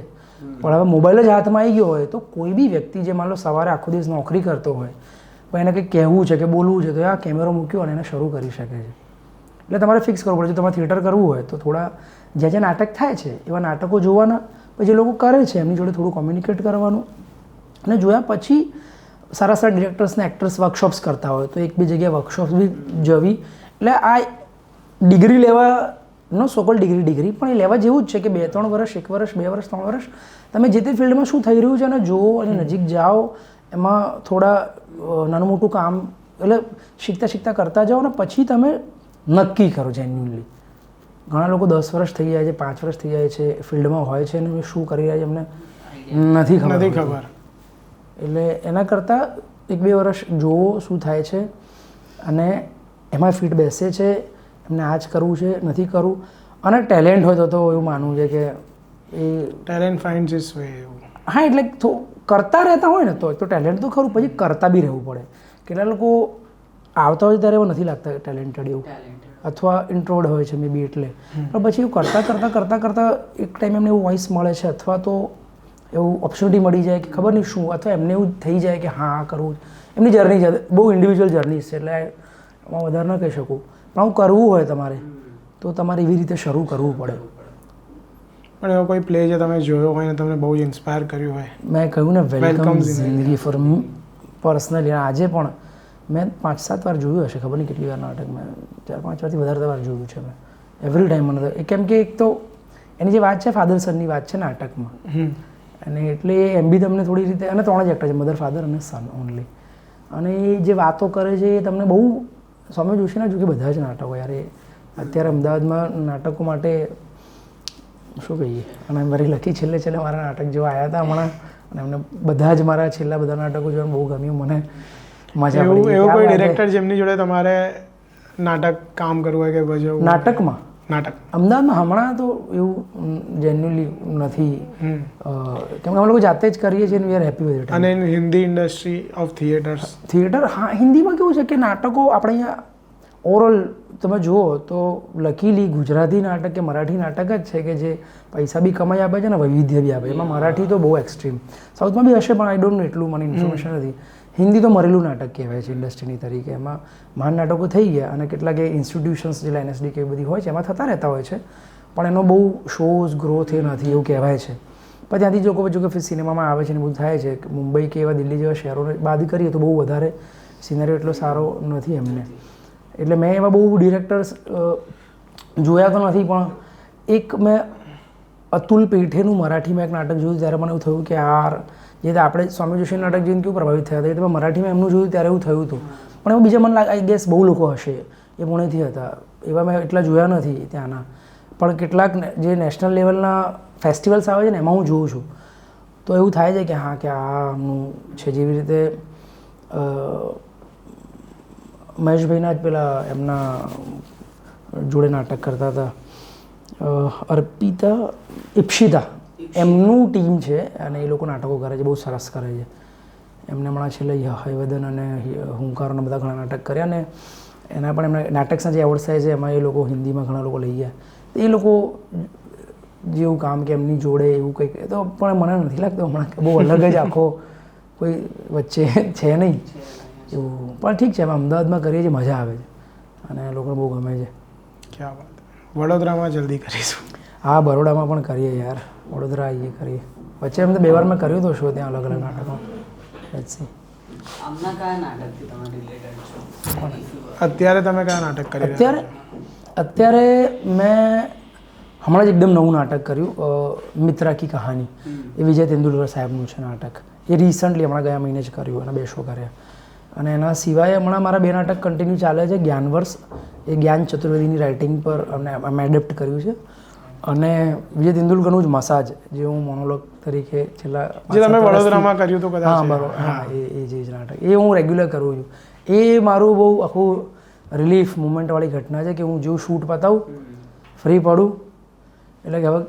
પણ હવે મોબાઈલ જ હાથમાં આવી ગયો હોય તો કોઈ બી વ્યક્તિ જે માન લો સવારે આખો દિવસ નોકરી કરતો હોય પણ એને કંઈક કહેવું છે કે બોલવું છે તો આ કેમેરો મૂક્યો અને એને શરૂ કરી શકે છે. એટલે તમારે ફિક્સ કરવું પડે. જો તમારે થિયેટર કરવું હોય તો થોડા જે નાટક થાય છે એવા નાટકો જોવાના પછી લોકો કરે છે એમની જોડે થોડું કોમ્યુનિકેટ કરવાનું અને જોયા પછી સારા સારા ડિરેક્ટર્સને એક્ટર્સ વર્કશોપ્સ કરતા હોય તો એક બે જગ્યાએ વર્કશોપ્સ બી જવી. એટલે આ ડિગ્રી લેવાનો સોકોલ ડિગ્રી પણ એ લેવા જેવું જ છે કે 2-3 વર્ષ 1 વર્ષ 2 વર્ષ 3 વર્ષ તમે જે તે ફિલ્ડમાં શું થઈ રહ્યું છે અને જુઓ અને નજીક જાઓ એમાં થોડા નાનું મોટું કામ એટલે શીખતા કરતા જાઓ અને પછી તમે નક્કી કરો જેન્યુઅનલી. ઘણા લોકો 10 વર્ષ થઈ જાય છે 5 વર્ષ થઈ જાય છે ફિલ્ડમાં હોય છે અને શું કરી રહ્યા છે એમને નથી ખબર. એટલે એના કરતાં 1-2 વર્ષ જોવો શું થાય છે અને એમાં ફિટ બેસે છે એમને આ જ કરવું છે નથી કરવું. અને ટેલેન્ટ હોય તો એવું માનવું છે કે એ ટેલેન્ટ ફાઇન્ડ્સ ઇટ્સ વે. હા એટલે કરતા રહેતા હોય ને તો ટેલેન્ટ તો ખરું પછી કરતા બી રહેવું પડે. કેટલા લોકો આવતા હોય ત્યારે એવું નથી લાગતા ટેલેન્ટેડ એવું અથવા ઇન્ટ્રોવર્ડ હોય છે મે બી એટલે પણ પછી એવું કરતાં એક ટાઈમ એમને એવું વોઇસ મળે છે અથવા તો એવું ઓપોર્ચ્યુનિટી મળી જાય કે ખબર નહીં શું, અથવા એમને એવું થઈ જાય કે હા આ કરવું. એમની જર્ની છે, બહુ ઇન્ડિવિજ્યુઅલ જર્ની છે, એટલે એમાં વધારે ન કહી શકું. પણ આવું કરવું હોય તમારે તો તમારે એવી રીતે શરૂ કરવું પડે. પણ એવો કોઈ પ્લે જે તમે જોયો હોય ને તમને બહુ જ ઇન્સ્પાયર કર્યું હોય? મેં કહ્યું ને વેલકમ જિંદગી ફોર મી પર્સનલી, આજે પણ મેં 5-7 વાર જોયું હશે, ખબર નહીં કેટલી વાર નાટક. મેં 4-5 વારથી વધારે વાર જોયું છે મેં. એવરી ટાઈમ મને કેમ કે એક તો એની જે વાત છે ફાધર સનની વાત છે નાટકમાં, અને એટલે એમ બી તમને થોડી રીતે, અને 3 જ એક્ટર છે, મધર, ફાધર અને સન ઓનલી. અને એ જે વાતો કરે છે એ તમને બહુ સૌમ્ય જોશીના જો કે બધા જ નાટકો યાર, એ અત્યારે અમદાવાદમાં નાટકો માટે શું કહીએ, અને મારી લકી છેલ્લે મારા નાટક જેવા આવ્યા હતા હમણાં, અને એમને બધા જ મારા છેલ્લા બધા નાટકો જોવાનું બહુ ગમ્યું મને, મજા પડી. એવું કોઈ ડિરેક્ટર જેમની જોડે તમારે નાટક કામ કરવું હોય કે ભજવું? નાટકમાં નાટક અમદાવાદમાં હમણાં તો એવું જેન્યુઅલી નથી, કેમ કે અમે લોકો જાતે જ કરીએ છીએ, we are happy with it. અને હિન્દી ઇન્ડસ્ટ્રી ઓફ થિયેટર, હા, હિન્દીમાં કેવું છે કે નાટકો આપણે અહીંયા ઓવરઓલ તમે જુઓ તો લકીલી ગુજરાતી નાટક કે મરાઠી નાટક જ છે કે જે પૈસા બી કમાઈ આપે છે ને વૈવિધ્ય બી આપે. એમાં મરાઠી તો બહુ એક્સ્ટ્રીમ, સાઉથમાં બી હશે પણ આઈ ડોન્ટ નો એટલું મને ઇન્ફોર્મેશન નથી. હિન્દી તો મરેલું નાટક કહેવાય છે ઇન્ડસ્ટ્રીની તરીકે. એમાં મહાન નાટકો થઈ ગયા, અને કેટલાક એ ઇન્સ્ટિટ્યુશન્સ જે NSD કે બધી હોય છે એમાં થતા રહેતા હોય છે, પણ એનો બહુ શોઝ ગ્રોથ એ નથી એવું કહેવાય છે. પણ ત્યાંથી લોકો જો કે સિનેમામાં આવે છે ને બધું થાય છે, મુંબઈ કે એવા દિલ્હી જેવા શહેરોને બાદ કરીએ તો બહુ વધારે સિનેરિયો એટલો સારો નથી એમને. એટલે મેં એવા બહુ ડિરેક્ટર્સ જોયા તો નથી, પણ એક મેં અતુલ પેઠેનું મરાઠીમાં એક નાટક જોયું ત્યારે મને એવું થયું કે યાર, જે આપણે સૌમ્ય જોશી નાટક જોઈને કેવું પ્રભાવિત થયા હતા, એટલે મરાઠીમાં એમનું જોયું ત્યારે એવું થયું હતું. પણ એવું બીજા મને લાગે આઈ ગેસ બહુ લોકો હશે, એ પુણેથી હતા, એવા મેં એટલા જોયા નથી ત્યાંના. પણ કેટલાક જે નેશનલ લેવલના ફેસ્ટિવલ્સ આવે છે ને એમાં હું જોઉં છું, તો એવું થાય છે કે હા કે આ આમનું છે. જેવી રીતે મહેશભાઈના જ પેલા એમના જોડે નાટક કરતા હતા અર્પિતા, ઇપ્શિતા, એમનું ટીમ છે અને એ લોકો નાટકો કરે છે, બહુ સરસ કરે છે. એમને હમણાં છેલ્લે હયવદન અને હુંકારોના બધા ઘણા નાટક કર્યા, ને એના પણ એમના નાટકના જે એવોર્ડ્સ થાય છે એમાં એ લોકો હિન્દીમાં ઘણા લોકો લઈ ગયા. એ લોકો જેવું કામ કે એમની જોડે એવું કંઈક તો પણ મને નથી લાગતું હમણાં કે બહુ અલગ જ આખો કોઈ વચ્ચે છે નહીં એવું. પણ ઠીક છે, અમે અમદાવાદમાં કરીએ છીએ, મજા આવે છે અને લોકોને બહુ ગમે છે. ક્યાં વાત. વડોદરામાં જલ્દી કરીશું. હા, બરોડામાં પણ કરીએ યાર, વડોદરા આવીએ કરીએ. વચ્ચે એમ તો 2 વાર મેં કર્યો તો શો ત્યાં અલગ અલગ નાટકો. આમના કયા નાટકથી તમે રિલેટેડ છો? અત્યારે તમે કયા નાટક કરી? અત્યારે મેં હમણાં જ એકદમ નવું નાટક કર્યું, મિત્રા કી કહાની. એ વિજય તેંડુલકર સાહેબનું છે નાટક. એ રિસન્ટલી હમણાં ગયા મહિને જ કર્યું, અને 2 શો કર્યા. અને એના સિવાય હમણાં મારા 2 નાટક કન્ટિન્યુ ચાલે છે. જ્ઞાનવર્ષ, એ જ્ઞાન ચતુર્વેદીની રાઇટિંગ પર અમે એડેપ્ટ કર્યું છે, અને વિજય તેંડુલકરનું જ મસાજ, જે હું મોનોલોગ તરીકે છેલ્લા જે તમે વડોદરામાં કર્યું તો કદાચ. હા બરોબર, હા એ જે નાટક એ હું રેગ્યુલર કરું છું. એ મારું બહુ આખું રિલીફ મુમેન્ટવાળી ઘટના છે કે હું જેવું શૂટ પતાવું, ફ્રી પડું, એટલે કે હવે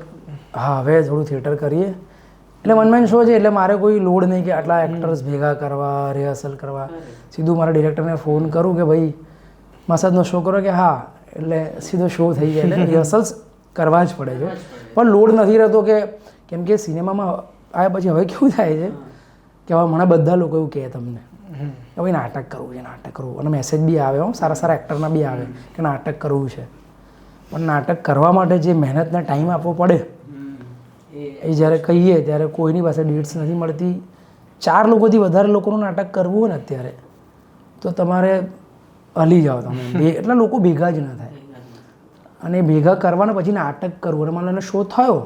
હા હવે થોડું થિયેટર કરીએ. એટલે વન મેન શો છે, એટલે મારે કોઈ લોડ નહીં કે આટલા એક્ટર્સ ભેગા કરવા, રિહર્સલ કરવા. સીધું મારા ડિરેક્ટરને ફોન કરું કે ભાઈ મસાજનો શો કરો, કે હા, એટલે સીધો શો થઈ જાય. એટલે રિહર્સલ્સ કરવા જ પડે છે, પણ લોડ નથી રહેતો કે કેમ કે સિનેમામાં આવ્યા પછી હવે કેવું થાય છે કે હવે મને બધા લોકો એવું કહે તમને કે ભાઈ નાટક કરવું છે, નાટક કરવું, અને મેસેજ બી આવે, સારા સારા એક્ટરના બી આવે કે નાટક કરવું છે. પણ નાટક કરવા માટે જે મહેનતને ટાઈમ આપવો પડે એ જ્યારે કહીએ ત્યારે કોઈની પાસે ડેટ્સ નથી મળતી. 4 લોકોથી વધારે લોકોનું નાટક કરવું હોય ને અત્યારે તો તમારે હલી જાઓ તમે, એટલા લોકો ભેગા જ ન થાય. અને ભેગા કરવાના પછી નાટક કરવું, અને મને શો થયો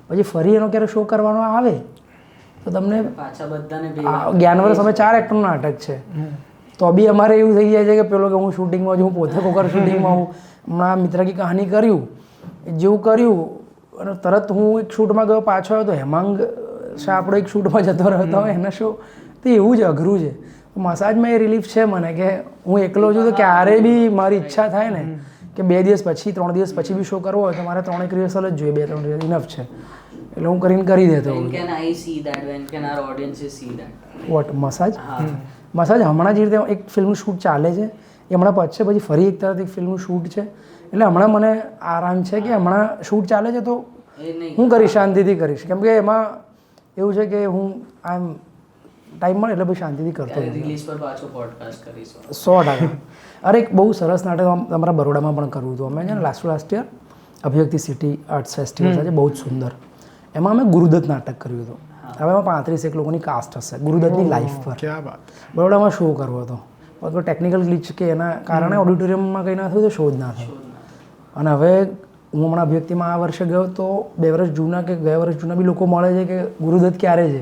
પછી ફરી એનો ક્યારે શો કરવાનો આવે તો તમને જ્ઞાનવર્ષ અમે 4 એક્ટરનું નાટક છે, તો બી અમારે એવું થઈ જાય છે કે પેલો કે હું શૂટિંગમાં છું, હું પોતે કોકર શૂટિંગમાં હું. હમણાં મિત્ર કી કહાની કર્યું, જેવું કર્યું અને તરત હું એક શૂટમાં ગયો, પાછો આવ્યો તો હેમાંગ શાહ આપણો એક શૂટમાં જતો રહ્યો હોય એના શો. તો એવું જ અઘરું છે. મસાજમાં એ રિલીફ છે મને કે હું એકલો છું, તો ક્યારે બી મારી ઈચ્છા થાય ને કે 2 દિવસ પછી 3 દિવસ પછી બી શો કરવો હોય તો મારે 3 રિહર્સલ જ જોઈએ, 2-3 રિહર્સલ ઇનફ છે. એટલે હું કરી દેતો. Vote massage? મસાજ હમણાં જે રીતે એક ફિલ્મનું શૂટ ચાલે છે એ હમણાં પતશે, પછી ફરી એક તરફ એક ફિલ્મનું શૂટ છે, એટલે હમણાં મને આરામ છે કે હમણાં શૂટ ચાલે છે તો હું કરીશ, શાંતિથી કરીશ. કેમ કે એમાં એવું છે કે હું આમ ટાઈમ મળે એટલે પછી શાંતિથી કરતો ત્યારે હોઉં. રિલીઝ પર પાછો પોડકાસ્ટ કરીશું 100%. અરે એક બહુ સરસ નાટક તમારા બરોડામાં પણ કરવું હતું. અમે છે ને લાસ્ટ યર અભિવ્યક્તિ સિટી આર્ટ્સ ફેસ્ટિવલ છે બહુ જ સુંદર, એમાં અમે ગુરુદત્ત નાટક કર્યું હતું. હવે એમાં 35 લોકોની કાસ્ટ હશે ગુરુદત્તની લાઈફ પર. ક્યાં વાત. બરોડામાં શો કરવો હતો, પણ ટેકનિકલ ગ્લિચ કે એના કારણે ઓડિટોરિયમમાં કંઈ ના થયું તો શો જ ના થયો. અને હવે હું હમણાં અભિવ્યક્તિમાં આ વર્ષે ગયો તો 2 વર્ષ જૂના કે ગયા વર્ષ જૂના બી લોકો મળે છે કે ગુરુદત્ત ક્યારે છે.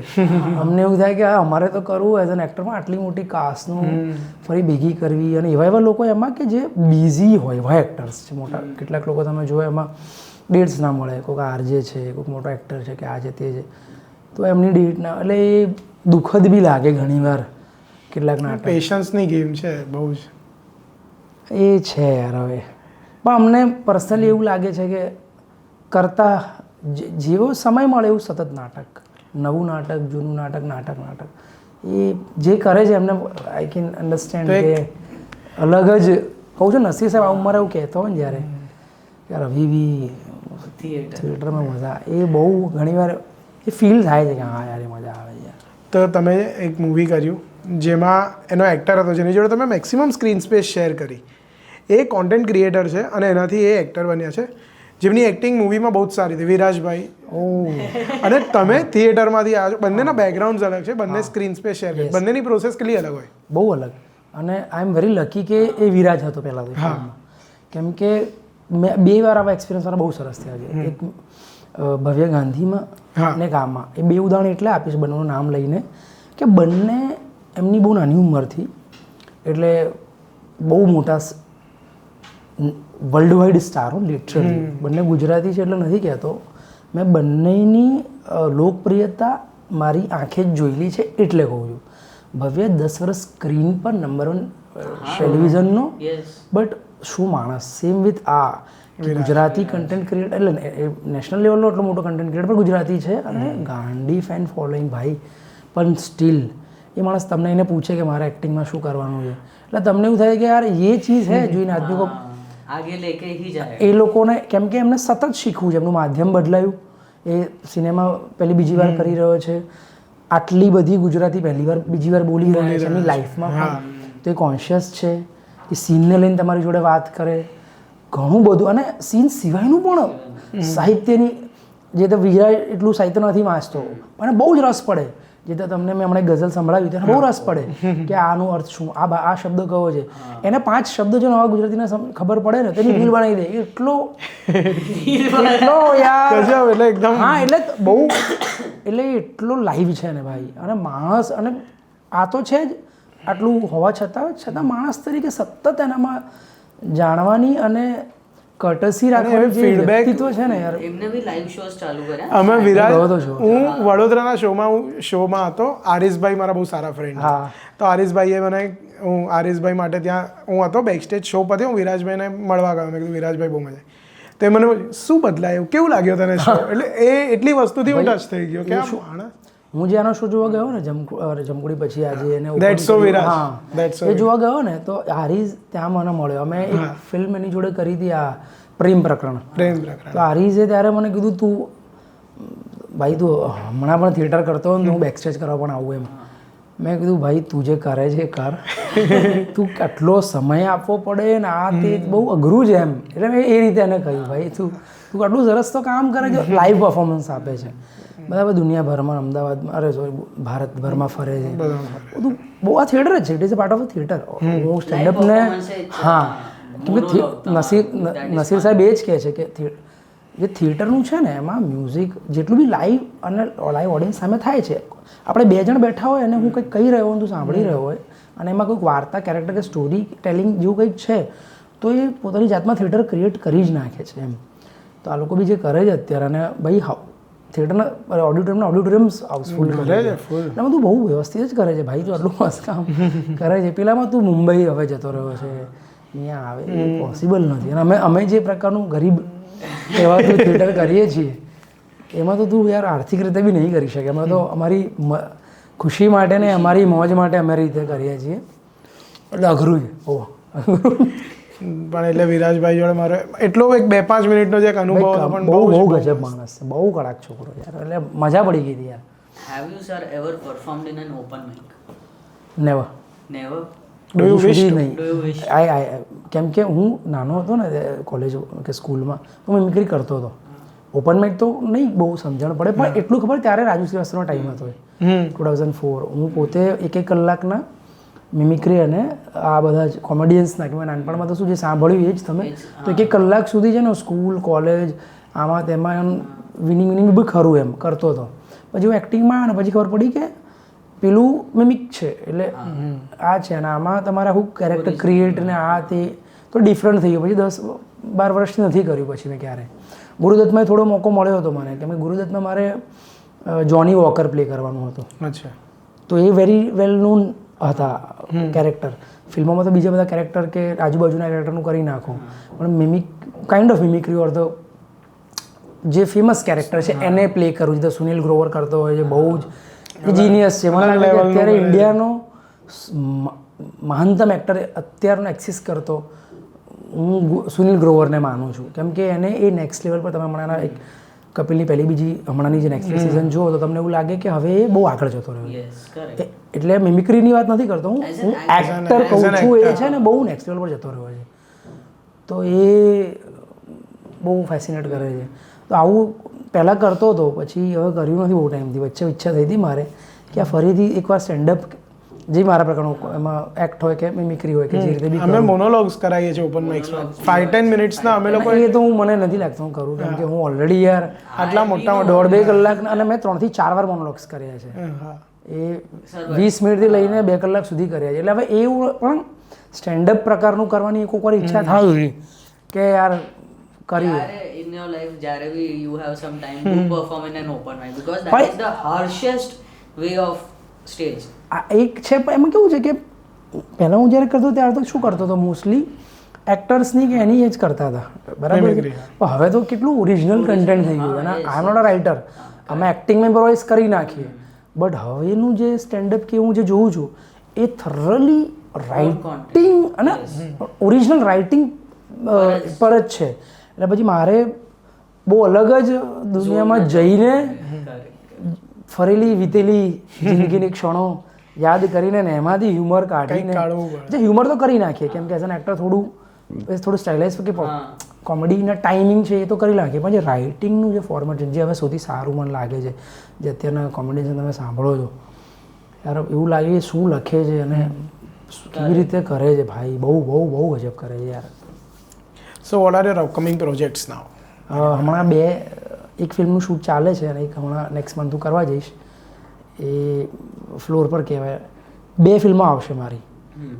અમને એવું થાય કે અમારે તો કરવું એઝ એન એક્ટરમાં આટલી મોટી કાસ્ટનું ફરી ભેગી કરવી, અને એવા એવા લોકો એમાં કે જે બિઝી હોય એવા એક્ટર્સ છે મોટા. કેટલાક લોકો તમે જુઓ એમાં ડેટ્સ ના મળે, કોઈક આરજે છે, કોઈક મોટો એક્ટર છે કે આ છે તે છે, તો એમની ડેટ ના, એટલે એ દુઃખદ બી લાગે ઘણીવાર કેટલાક નાટક. પેશન્સની ગેમ છે બહુ જ. એ છે યાર. હવે પણ અમને પર્સનલી એવું લાગે છે કે કરતા જેવો સમય મળે એવું સતત નાટક, નવું નાટક, જૂનું નાટક, નાટક એ જે કરે છે એમને આઈ કેન અન્ડરસ્ટેન્ડ કે અલગ જ કહું છું. નસીર સાહેબ આવું મારે એવું કહેતો હોય ને જ્યારે યાર અભી બી થિયેટરમાં મજા, એ બહુ ઘણીવાર એ ફીલ થાય છે કે હા યાર એ મજા આવે યાર. તો તમે એક મૂવી કર્યું જેમાં એનો એક્ટર હતો જેની જોડે તમે મેક્સિમમ સ્ક્રીન સ્પેસ શેર કરી. એ કોન્ટેન્ટ ક્રિએટર છે અને એનાથી એ એક્ટર બન્યા છે જેમની એક્ટિંગ મૂવીમાં બહુ જ સારી હતી, વિરાજભાઈ. અને તમે થિયેટરમાંથી આવ્યા છો, બંનેના બેકગ્રાઉન્ડ્સ અલગ છે, બંને સ્ક્રીન સ્પેસ શેર કરી, બંનેની પ્રોસેસ કેટલી અલગ હોય? બહુ અલગ. અને આઈ એમ વેરી લકી કે એ વિરાજ હતો પહેલાં તો ફિલ્મમાં, કેમ કે મેં 2 વાર આવા એક્સપિરિયન્સ મારા બહુ સરસ થયા છે. એક ભવ્ય ગાંધીમાં અને એક આમાં. એ 2 ઉદાહરણ એટલે આપીશ બંનેનું નામ લઈને કે બંને એમની બહુ નાની ઉંમરથી એટલે બહુ મોટા વર્લ્ડ વાઇડ સ્ટારો, લિટરલી બંને ગુજરાતી છે એટલે નથી કહેતો, મેં બંનેની લોકપ્રિયતા મારી આંખે જ જોયેલી છે એટલે કહું છું. ભવ્ય 10 વર્ષ સ્ક્રીન પર નંબર 1 ટેલિવિઝનનો, બટ શું માણસ, સેમ વિથ આ ગુજરાતી કન્ટેન્ટ ક્રિએટર, એટલે નેશનલ લેવલનો એટલો મોટો કન્ટેન્ટ ક્રિએટર પણ ગુજરાતી છે અને ગાંડી ફેન ફોલોઈંગ ભાઈ, પણ સ્ટીલ એ માણસ તમને એને પૂછે કે મારે એક્ટિંગમાં શું કરવાનું છે એટલે તમને એવું થાય કે યાર એ ચીઝ હે જોઈને આદમી કો આગે લેકે હી જાય. એ લોકોને કેમ કે એમને સતત શીખવું છે, એમનું માધ્યમ બદલાયું, એ સિનેમા પહેલી બીજી વાર કરી રહ્યો છે, આટલી બધી ગુજરાતી પહેલી વાર બીજી વાર બોલી રહ્યા છે એમની લાઈફમાં, તો એ કોન્શિયસ છે, એ સીનને લઈને તમારી જોડે વાત કરે, ઘણું બધું. અને સીન સિવાયનું પણ સાહિત્યની, જે તો વિજય એટલું સાહિત્ય નથી વાંચતો અને બહુ જ રસ પડે, જે તો તમને મેં હમણાં ગઝલ સંભળાવી તેને બહુ રસ પડે કે આનો અર્થ શું, આ શબ્દ કયો છે, એને 5 શબ્દ જો નવા ગુજરાતીના ખબર પડે ને તેની રીલ બનાવી દે. એટલો યાર એટલે એકદમ હા, એટલે બહુ એટલે એટલો લાઈવ છે ને ભાઈ. અને માણસ, અને આ તો છે જ આટલું હોવા છતાં માણસ તરીકે સતત એનામાં જાણવાની અને કર્ટસી રાખવાની જે વ્યક્તિત્વ છે ને યાર. એમને બી લાઈવ શોઝ ચાલુ કર્યા. અમે વિરાજ, હું વડોદરાના શોમાં હતો. આરિસભાઈ મારા બહુ સારા ફ્રેન્ડ છે, તો આરિસભાઈએ મને, હું આરિસભાઈ માટે ત્યાં હું હતો, બેક સ્ટેજ શો પત્યો, હું વિરાજભાઈને મળવા ગયો. મેં કીધું વિરાજભાઈ બહુ મજા આવી. તો મને શું બદલાયું, કેવું લાગ્યો તને શો? એટલે એ એટલી વસ્તુથી હું ટચ થઈ ગયો કે આ માણસ. હું જે આનો શો જોવા ગયો ને જમકુડી પછી આજે એને That's so વિરાજ. એ જોવા ગયો ને તો હારીઝ ત્યાં મને મળ્યો. અમે એક ફિલ્મ એની જોડે કરી હતી, આ પ્રેમ પ્રકરણ. તો હારીઝે ત્યારે મને કીધું તું ભાઈ તું હમણાં પણ થિયેટર કરતો હોય ને હું બેક સ્ટેજ કરવા પણ આવું એમ. મેં કીધું ભાઈ તું જે કરે છે કર, તું કેટલો સમય આપવો પડે ને આ તે બહુ અઘરું છે એમ. એટલે મેં એ રીતે એને કહ્યું ભાઈ તું આટલું સરસ તો કામ કરે છે, લાઈવ પરફોર્મન્સ આપે છે, બરાબર, દુનિયાભરમાં, અમદાવાદમાં, અરે સોરી ભારતભરમાં ફરે છે બધું. બહુ આ થિયેટર જ છે, it is a part of a theatre. હું સ્ટેન્ડઅપને હા, કેમ કે નસીર સાહેબ એ જ કહે છે કે જે થિયેટરનું છે ને એમાં મ્યુઝિક જેટલું બી લાઈવ અને લાઈવ ઓડિયન્સ સામે થાય છે. આપણે 2 જણ બેઠા હોય અને હું કંઈક કહી રહ્યો હોય, તું સાંભળી રહ્યો હોય અને એમાં કોઈક વાર્તા, કેરેક્ટર કે સ્ટોરી ટેલિંગ જેવું કંઈક છે તો એ પોતાની જાતમાં થિયેટર ક્રિએટ કરી જ નાખે છે એમ. તો આ લોકો બી જે કરે છે અત્યારે, અને ભાઈ થિયેટરના ઓડિટોરિયમ હાઉસફુલ કરે છે, એટલે બધું બહુ વ્યવસ્થિત જ કરે છે ભાઈ. તું આટલું મસ્ત કામ કરે છે. પેલામાં તું મુંબઈ હવે જતો રહ્યો છે, અહીંયા આવે એ પોસિબલ નથી. અને અમે જે પ્રકારનું ગરીબ એવા તો થિયેટર કરીએ છીએ એમાં તો તું યાર આર્થિક રીતે બી નહીં કરી શકે. એમાં તો અમારી ખુશી માટે ને અમારી મોજ માટે અમે રીતે કરીએ છીએ, એટલે અઘરું છે બહુ અઘરું. પણ એટલે વિરાજભાઈ જોડે મારે એટલો એક 2-5 મિનિટનો જે એક અનુભવ હતો, પણ બહુ ગજબ માણસ છે, બહુ કડક છોકરો યાર, એટલે મજા પડી ગઈ હતી યાર. Have you, sir, ever performed in an open mic? Never. Never? Do you wish to? Do you wish? કેમ કે હું નાનો હતો ને કોલેજ કે સ્કૂલમાં તો હું મિમિક્રી કરતો હતો. ઓપન માઇક તો નહીં બહુ સમજણ પડે પણ એટલું ખબર ત્યારે રાજુ શ્રીવાસ્તવનો ટાઈમ હતો 2004. હું પોતે 1 કલાકના મિમિક્રી અને આ બધા જ કોમેડિયન્સના કે નાનપણમાં તો શું જે સાંભળ્યું એ જ તમે તો 1 કલાક સુધી છે ને સ્કૂલ કોલેજ આમાં તેમાં એમ વિનિંગ બી ખરું એમ કરતો હતો. પછી હું એક્ટિંગમાં અને પછી ખબર પડી કે પેલું મિમિક છે એટલે આ છે અને આમાં તમારા હું કેરેક્ટર ક્રિએટ ને આ તે તો ડિફરન્ટ થઈ ગયું. પછી 10-12 વર્ષથી નથી કર્યું પછી મેં ક્યારે. ગુરુદત્તમાં થોડો મોકો મળ્યો હતો મને કેમ કે ગુરુદત્તમાં મારે જોની વોકર પ્લે કરવાનું હતું. અચ્છા. તો એ વેરી વેલ નોન હતા કેરેક્ટર. ફિલ્મોમાં તો બીજા બધા કેરેક્ટર કે આજુબાજુના કેરેક્ટરનું કરી નાખો પણ મિમિક કાઇન્ડ ઓફ મિમિક્રી ઓર તો જે ફેમસ કેરેક્ટર છે એને પ્લે કરવું છે. સુનિલ ગ્રોવર કરતો હોય છે બહુ જ જીનિયસ છે. મને લાગે કે અત્યારે ઇન્ડિયાનો મહાનતમ એક્ટર અત્યારનો એક્સિસ કરતો હું સુનિલ ગ્રોવરને માનું છું કેમ કે એને એ નેક્સ્ટ લેવલ પર તમે હમણાંના એક કપિલની પહેલી બીજી હમણાંની જે નેક્સ્ટ સિઝન જુઓ તો તમને એવું લાગે કે હવે એ બહુ આગળ જતો રહ્યો. Yes, correct. એટલે મિમિક્રીની વાત નથી કરતો હું એક્ટર કહું છું એ છે ને બહુ નેક્સ્ટ લેવલ પર જતો રહ્યો છે. તો એ બહુ ફેસિનેટ કરે છે. તો આવું પહેલાં કરતો હતો પછી હવે કર્યું નથી બહુ ટાઈમથી. વચ્ચે ઈચ્છા થઈ હતી મારે કે આ ફરીથી એકવાર સ્ટેન્ડઅપ જે મારા પ્રકારનું એમાં એક્ટ હોય કે મિમિક્રી હોય કે જે રીતે બી અમે મોનોલોગ્સ કરાવીએ છીએ ઓપન માઇક્સમાં 5-10 મિનિટ્સના અમે લોકો એ તો હું મને નથી લાગતું હું કરું કેમ કે હું ઓલરેડી યાર આટલા મોટા 1.5-2 કલાકના અને મેં 3 થી 4 વાર મોનોલોગ્સ કર્યા છે. એ 20 મિનિટથી લઈને 2 કલાક સુધી કર્યા છે. એટલે હવે એવું પણ સ્ટેન્ડઅપ પ્રકારનું કરવાની એક વાર ઈચ્છા થાય કે યાર કરીએ. In your life, જ્યારે બી you have some time to perform in an open mic because that is the harshest way of stage. આ એક છે પણ એમાં કેવું છે કે પહેલાં હું જ્યારે કરતો ત્યારે તો શું કરતો હતો મોસ્ટલી એક્ટર્સની કે એની એ જ કરતા હતા બરાબર છે. પણ હવે તો કેટલું ઓરિજિનલ કન્ટેન્ટ થઈ ગયું અને આઈ એમ નોટ અ રાઇટર. અમે એક્ટિંગમાં ઇમ્પ્રોવાઇઝ કરી નાખીએ બટ હવેનું જે સ્ટેન્ડઅપ કે હું જે જોઉં છું એ થરલી રાઇટિંગ અને ઓરિજિનલ રાઇટિંગ પર જ છે. એટલે પછી મારે બહુ અલગ જ દુનિયામાં જઈને ફરેલી વીતેલી જિંદગીની ક્ષણો યાદ કરીને ને એમાંથી હ્યુમર કાઢીને જે હ્યુમર તો કરી નાખીએ કેમ કે એઝ એન એક્ટર થોડું સ્ટાઇલાઇઝ કે કોમેડીના ટાઈમિંગ છે એ તો કરી નાખીએ પણ જે રાઇટિંગનું જે ફોર્મેટ છે જે હવે સૌથી સારું મને લાગે છે જે અત્યારના કોમેડિયન તમે સાંભળો છો યાર એવું લાગે કે શું લખે છે અને કેવી રીતે કરે છે ભાઈ. બહુ બહુ બહુ ગજબ કરે છે યાર. So what are your upcoming projects now? હમણાં એક ફિલ્મનું શૂટ ચાલે છે અને એક હમણાં નેક્સ્ટ મંથ હું કરવા જઈશ. એ ફ્લોર પર કહેવાય 2 ફિલ્મો આવશે મારી.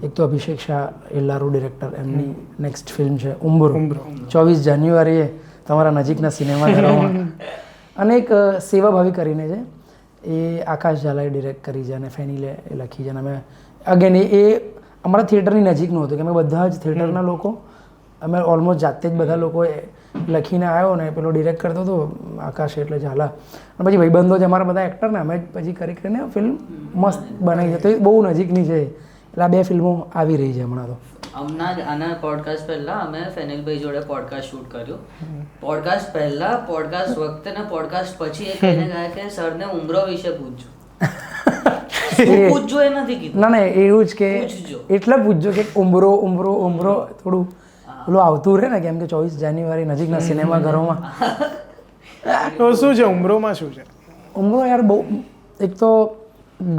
એક તો અભિષેક શાહ એલ્લારુ ડિરેક્ટર એમની નેક્સ્ટ ફિલ્મ છે ઉમ્બ્રો 24 જાન્યુઆરીએ તમારા નજીકના સિનેમાઘરોમાં અને એક સેવાભાવી કરીને છે એ આકાશ ઝાલાએ ડિરેક્ટ કરી છે અને ફેનીલે એ લખી છે અને અમે અગેન એ અમારા થિયેટરની નજીકનું હતું કે અમે બધા જ થિયેટરના લોકો અમે ઓલમોસ્ટ જાતે જ બધા લોકોએ લખીને આવ્યો ને પેલો ડિરેક્ટ કરતો હતો આકાશ એટલે ઝાલા અને પછી ભાઈબંધો જ અમારા બધા એક્ટર ને અમે પછી કરીને ફિલ્મ મસ્ત બનાવી છે. તો એ બહુ નજીકની છે એટલે આ 2 ફિલ્મો આવી રહી છે હમણાં તો. હમણાં જ આના પોડકાસ્ટ પહેલા અમે ફેનિલભાઈ જોડે પોડકાસ્ટ શૂટ કર્યું. પોડકાસ્ટ પહેલા પોડકાસ્ટ વખતે ને પોડકાસ્ટ પછી એ કહીને ગયા કે સરને ઉમરો વિશે પૂછજો. પૂછજો એ નથી કીધું. ના એવું જ કે પૂછજો. એટલે પૂછજો કે ઉમરો થોડું પેલું આવતું રહે ને કેમ કે 24 જાન્યુઆરી નજીકના સિનેમાઘરોમાં. તો શું છે ઉમરોમાં શું છે? ઉમરો યાર બહુ એક તો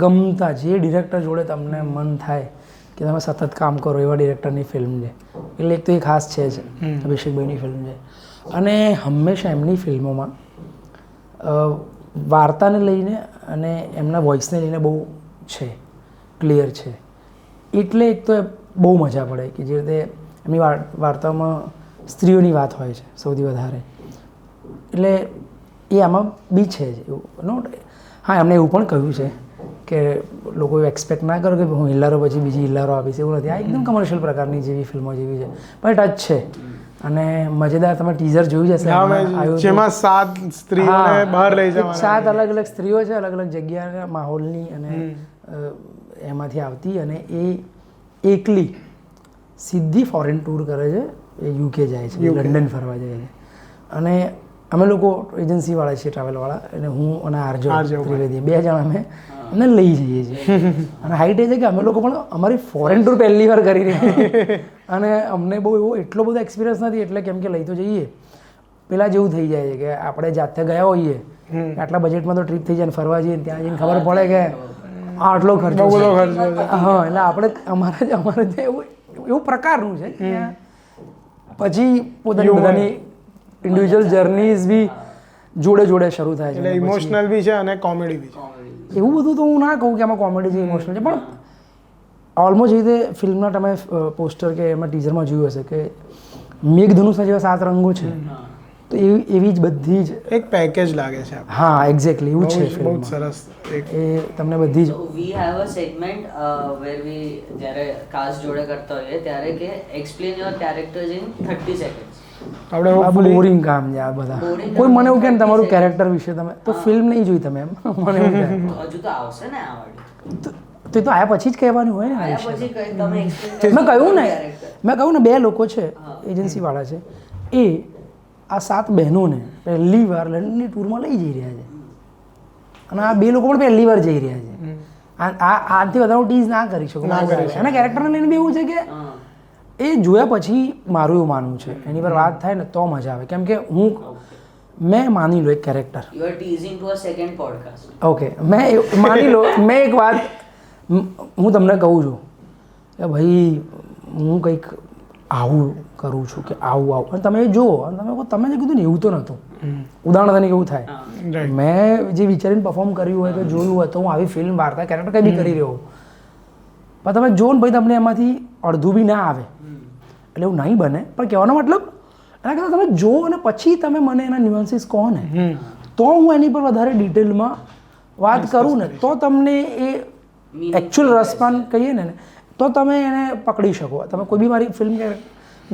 ગમતા જે ડિરેક્ટર જોડે તમને મન થાય કે તમે સતત કામ કરો એવા ડિરેક્ટરની ફિલ્મ છે. એટલે એક તો એ ખાસ છે જ અભિષેકભાઈની ફિલ્મ છે અને હંમેશા એમની ફિલ્મોમાં વાર્તાને લઈને અને એમના વોઇસને લઈને બહુ છે ક્લિયર છે. એટલે એક તો બહુ મજા પડે કે જે રીતે એમની વાર્તામાં સ્ત્રીઓની વાત હોય છે સૌથી વધારે. એટલે એ આમાં બી છે જ એવું નોટ. હા એમને એવું પણ કહ્યું છે કે લોકો એક્સપેક્ટ ના કરો કે હું હિલ્લારો પછી બીજી હિલ્લારો આપીશ એવું નથી. આ એકદમ કમર્શિયલ પ્રકારની જેવી ફિલ્મો જેવી છે પણ ટચ છે અને મજેદાર. તમે ટીઝર જોયું જશે જેમાં 7 સ્ત્રીઓને બહાર લઈ જવાના 7 અલગ અલગ સ્ત્રીઓ છે અલગ અલગ જગ્યાના માહોલની અને એમાંથી આવતી અને એ એકલી સીધી ફોરેન ટૂર કરે છે. એ યુકે જાય છે લંડન ફરવા જાય છે અને અમે લોકો એજન્સીવાળા છીએ ટ્રાવેલવાળા અને હું અને આરજે આરજો ત્રિવેદી 2 જણા અમે અમને લઈ જઈએ છીએ અને હાઈટ એ છે કે અમે લોકો પણ અમારી ફોરેન ટૂર પહેલી વાર કરી રહ્યા અને અમને બહુ એટલો બધો એક્સપિરિયન્સ નથી એટલે કેમ કે લઈ તો જઈએ પેલા જેવું થઈ જાય છે કે આપણે જાતે ગયા હોઈએ કે આટલા બજેટમાં તો ટ્રીપ થઈ જાય ને ફરવા જઈએ ત્યાં જઈને ખબર પડે કે આટલો ખર્ચો છે. હા એટલે આપણે અમારે ત્યાં એવું પ્રકારનું છે કે પછી પોતાની બધાની ઇન્ડિવિજ્યુઅલ જર્નીઝ બી જોડે જોડે શરૂ થાય છે એટલે ઇમોશનલ બી છે અને કોમેડી બી છે. એવું બધું તો હું ના કહું કે આમાં કોમેડી છે ઇમોશનલ છે પણ ઓલમોસ્ટ એ રીતે ફિલ્મના તમે પોસ્ટર કે એમાં ટીઝરમાં જોયું હશે કે મેઘધનુષના જેવા 7 રંગો છે તો એવી જ બધી જ એક પેકેજ લાગે છે. હા એક્ઝેક્ટલી એવું છે બહુ જ ફિલ્મમાં સરસ એક એ તમને બધી જ So we have a segment where we જ્યારે કાસ્ટ જોડે કરતા હોઈએ ત્યારે કે explain your characters in 30 seconds. આપણે આ hopefully બોરિંગ કામ છે આ બધા Boring કોઈ મને એવું કે ને 30 તમારું seconds. કેરેક્ટર વિશે તમે તો ફિલ્મ નહીં જોઈ તમે એમ મને એવું થાય હજુ તો આવશે ને આ વાળી. તો એ તો આયા પછી જ કહેવાનું હોય ને આ આયા વિશે પછી તમે explain મેં કહ્યું ને character. મેં કહ્યું ને 2 લોકો છે એજન્સીવાળા છે એ આ 7 બહેનોને પહેલી વાર લંડનની ટૂરમાં લઈ જઈ રહ્યા છે અને આ 2 લોકો પણ પહેલી વાર જઈ રહ્યા છે આનાથી વધારે ટીઝ ના કરી શકું એના કેરેક્ટરને લઈને બી એવું છે કે હા. એ જોયા પછી મારું એવું માનવું છે એની પર વાત થાય ને તો મજા આવે કેમ કે મેં માની લો એક character You are teasing to a second podcast. Okay માની લો મેં એક વાત હું તમને કહું છું કે ભાઈ હું કંઈક આવું કરું છું કે આવું અને તમે એ જુઓ અને તમે જે કીધું ને એવું તો નહોતું ઉદાહરણ તરીકે એવું થાય right. મેં જે વિચારીને પરફોર્મ કર્યું હોય કે જોયું હોય તો હું આવી ફિલ્મ વાર્તા કેરેક્ટર કંઈ બી કરી રહ્યો પણ તમે જો ને ભાઈ તમને એમાંથી અડધું બી ના આવે એટલે એવું નહીં બને પણ કહેવાનો મતલબ એના કરતાં તમે જો અને પછી તમે મને એના ન્યુઅન્સીસ કહો ને તો હું એની પર વધારે ડિટેલમાં વાત કરું ને તો તમને એ એકચ્યુઅલ રસપાન કહીએ ને તો તમે એને પકડી શકો તમે કોઈ બી મારી ફિલ્મ કે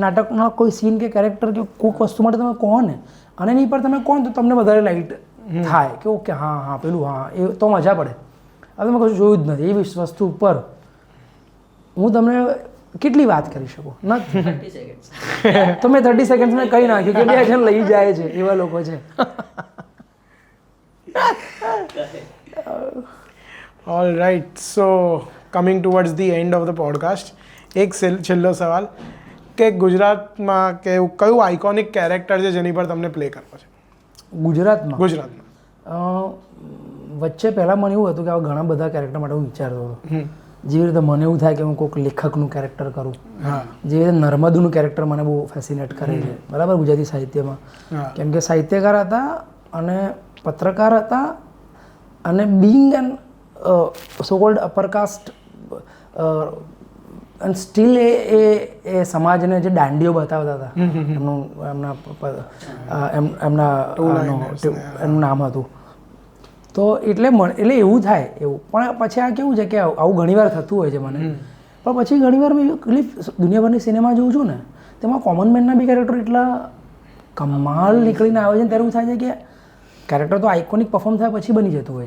નાટકના કોઈ સીન કે કેરેક્ટર કે કોઈક વસ્તુ માટે તમે કહો ને અને એની પર તમે કહો ને તો તમને વધારે લાઇટ થાય કે ઓકે હા પેલું હા એ તો મજા પડે હવે તમે કશું જોયું જ નથી એવી વસ્તુ ઉપર હું તમને કેટલી વાત કરી શકું નથી 30 seconds. તો મેં 30 સેકન્ડ્સમાં કહી નાખ્યું કે 2 જણ લઈ જાય છે એવા લોકો છે all right so coming towards the end of the podcast એક છેલ્લો સવાલ કે ગુજરાતમાં કે એવું કયું આઇકોનિક કેરેક્ટર છે જેની પર તમને પ્લે કરવો છે ગુજરાતમાં વચ્ચે પહેલાં મને એવું હતું કે આવા ઘણા બધા કેરેક્ટર માટે હું વિચારતો હતો જેવી રીતે મને એવું થાય કે હું કોઈક લેખકનું કેરેક્ટર કરું જેવી રીતે નર્મદુનું કેરેક્ટર મને બહુ ફેસિનેટ કરે છે બરાબર ગુજરાતી સાહિત્યમાં કેમ કે સાહિત્યકાર હતા અને પત્રકાર હતા અને બિંગ એન સો કોલ્ડ અપરકાસ્ટ અને સ્ટીલ એ સમાજને જે દાંડીઓ બતાવતા હતા એમનું નામ હતું તો એટલે એવું થાય એવું પણ પછી આ કેવું છે કે આવું ઘણીવાર થતું હોય છે મને પણ પછી ઘણીવાર મેં દુનિયાભરની સિનેમા જોઉં છું ને તેમાં કોમન મેનના બી કેરેક્ટર એટલા કમાલ નીકળીને આવે છે ને ત્યારે એવું થાય છે કે કેરેક્ટર તો આઇકોનિક પરફોર્મ થયા પછી બની જતું હોય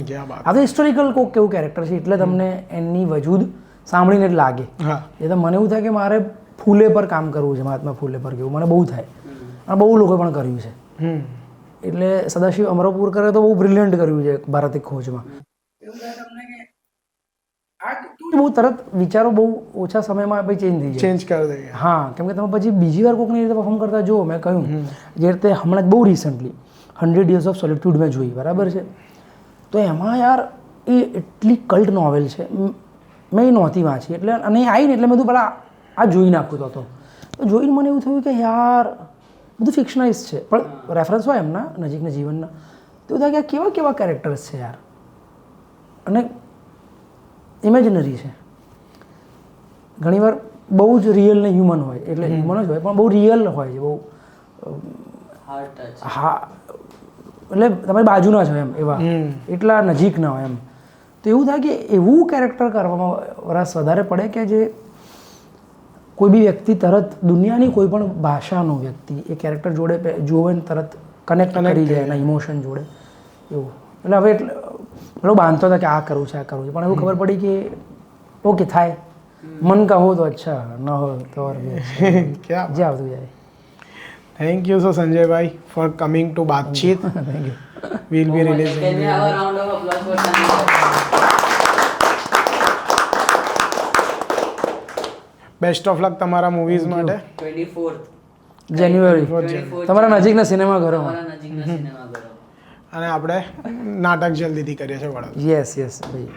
છે આ તો હિસ્ટોરિકલ કોઈક કેવું કેરેક્ટર છે એટલે તમને એની વજૂદ સાંભળીને જ લાગે એ તો મને એવું થાય કે મારે ફૂલે પર કામ કરવું છે મહાત્મા ફૂલે પર કેવું મને બહુ થાય અને બહુ લોકો પણ કર્યું છે એટલે સદાશિવ અમરાપુર કરે તો બહુ બ્રિલિયન્ટ કર્યું છે ભારત એક ખોજમાં બહુ તરત વિચારો બહુ ઓછા સમયમાં પછી ચેન્જ થઈ જાય ચેન્જ કરી દઈએ હા કેમ કે તમે પછી બીજી વાર કોઈકની રીતે પરફોર્મ કરતા જુઓ મેં કહ્યું જે રીતે હમણાં જ બહુ રિસન્ટલી 100 Years of Solitude મેં જોઈ બરાબર છે તો એમાં યાર એ એટલી કલ્ટ નોવેલ છે મેં એ નહોતી વાંચી એટલે અને એ આવી ને એટલે મેં કીધું પેલા આ જોઈ નાખું તો જોઈને મને એવું થયું કે યાર બધું ફિક્શનાઇઝ છે પણ રેફરન્સ હોય એમના નજીકના જીવનના તો થાય કે કેવા કેવા કેરેક્ટર્સ છે યાર અને ઇમેજિનરી છે ઘણીવાર બહુ જ રિયલ ને હ્યુમન હોય એટલે હ્યુમન જ હોય પણ બહુ રિયલ હોય છે બહુ હા એટલે તમારી બાજુના છો એમ એવા એટલા નજીકના હોય એમ તો એવું થાય કે એવું કેરેક્ટર કરવામાં રસ વધારે પડે કે જે કોઈ બી વ્યક્તિ તરત દુનિયાની કોઈ પણ ભાષાનો વ્યક્તિ એ કેરેક્ટર જોડે જોવે ને તરત કનેક્ટ કરી જાય એના ઇમોશન જોડે એવું એટલે હવે પેલો બાંધતો હતા કે આ કરવું છે પણ એવું ખબર પડી કે ઓકે થાય મન કહો તો અચ્છા ન હોય તો જે આવતું જાય થેન્ક યુ સો સંજયભાઈ for coming to Baatcheet thank you. Will be Can we releasing have a round of applause for Sanjay? Best of luck તમારા મૂવીઝ માટે 24th. જાન્યુઆરી 24th. તમારા નજીકના સિનેમાઘરોમાં. તમારા નજીકના સિનેમાઘરો. અને આપણે નાટક જલ્દીથી કરીએ છીએ વડોદરા યસ યસ ભાઈ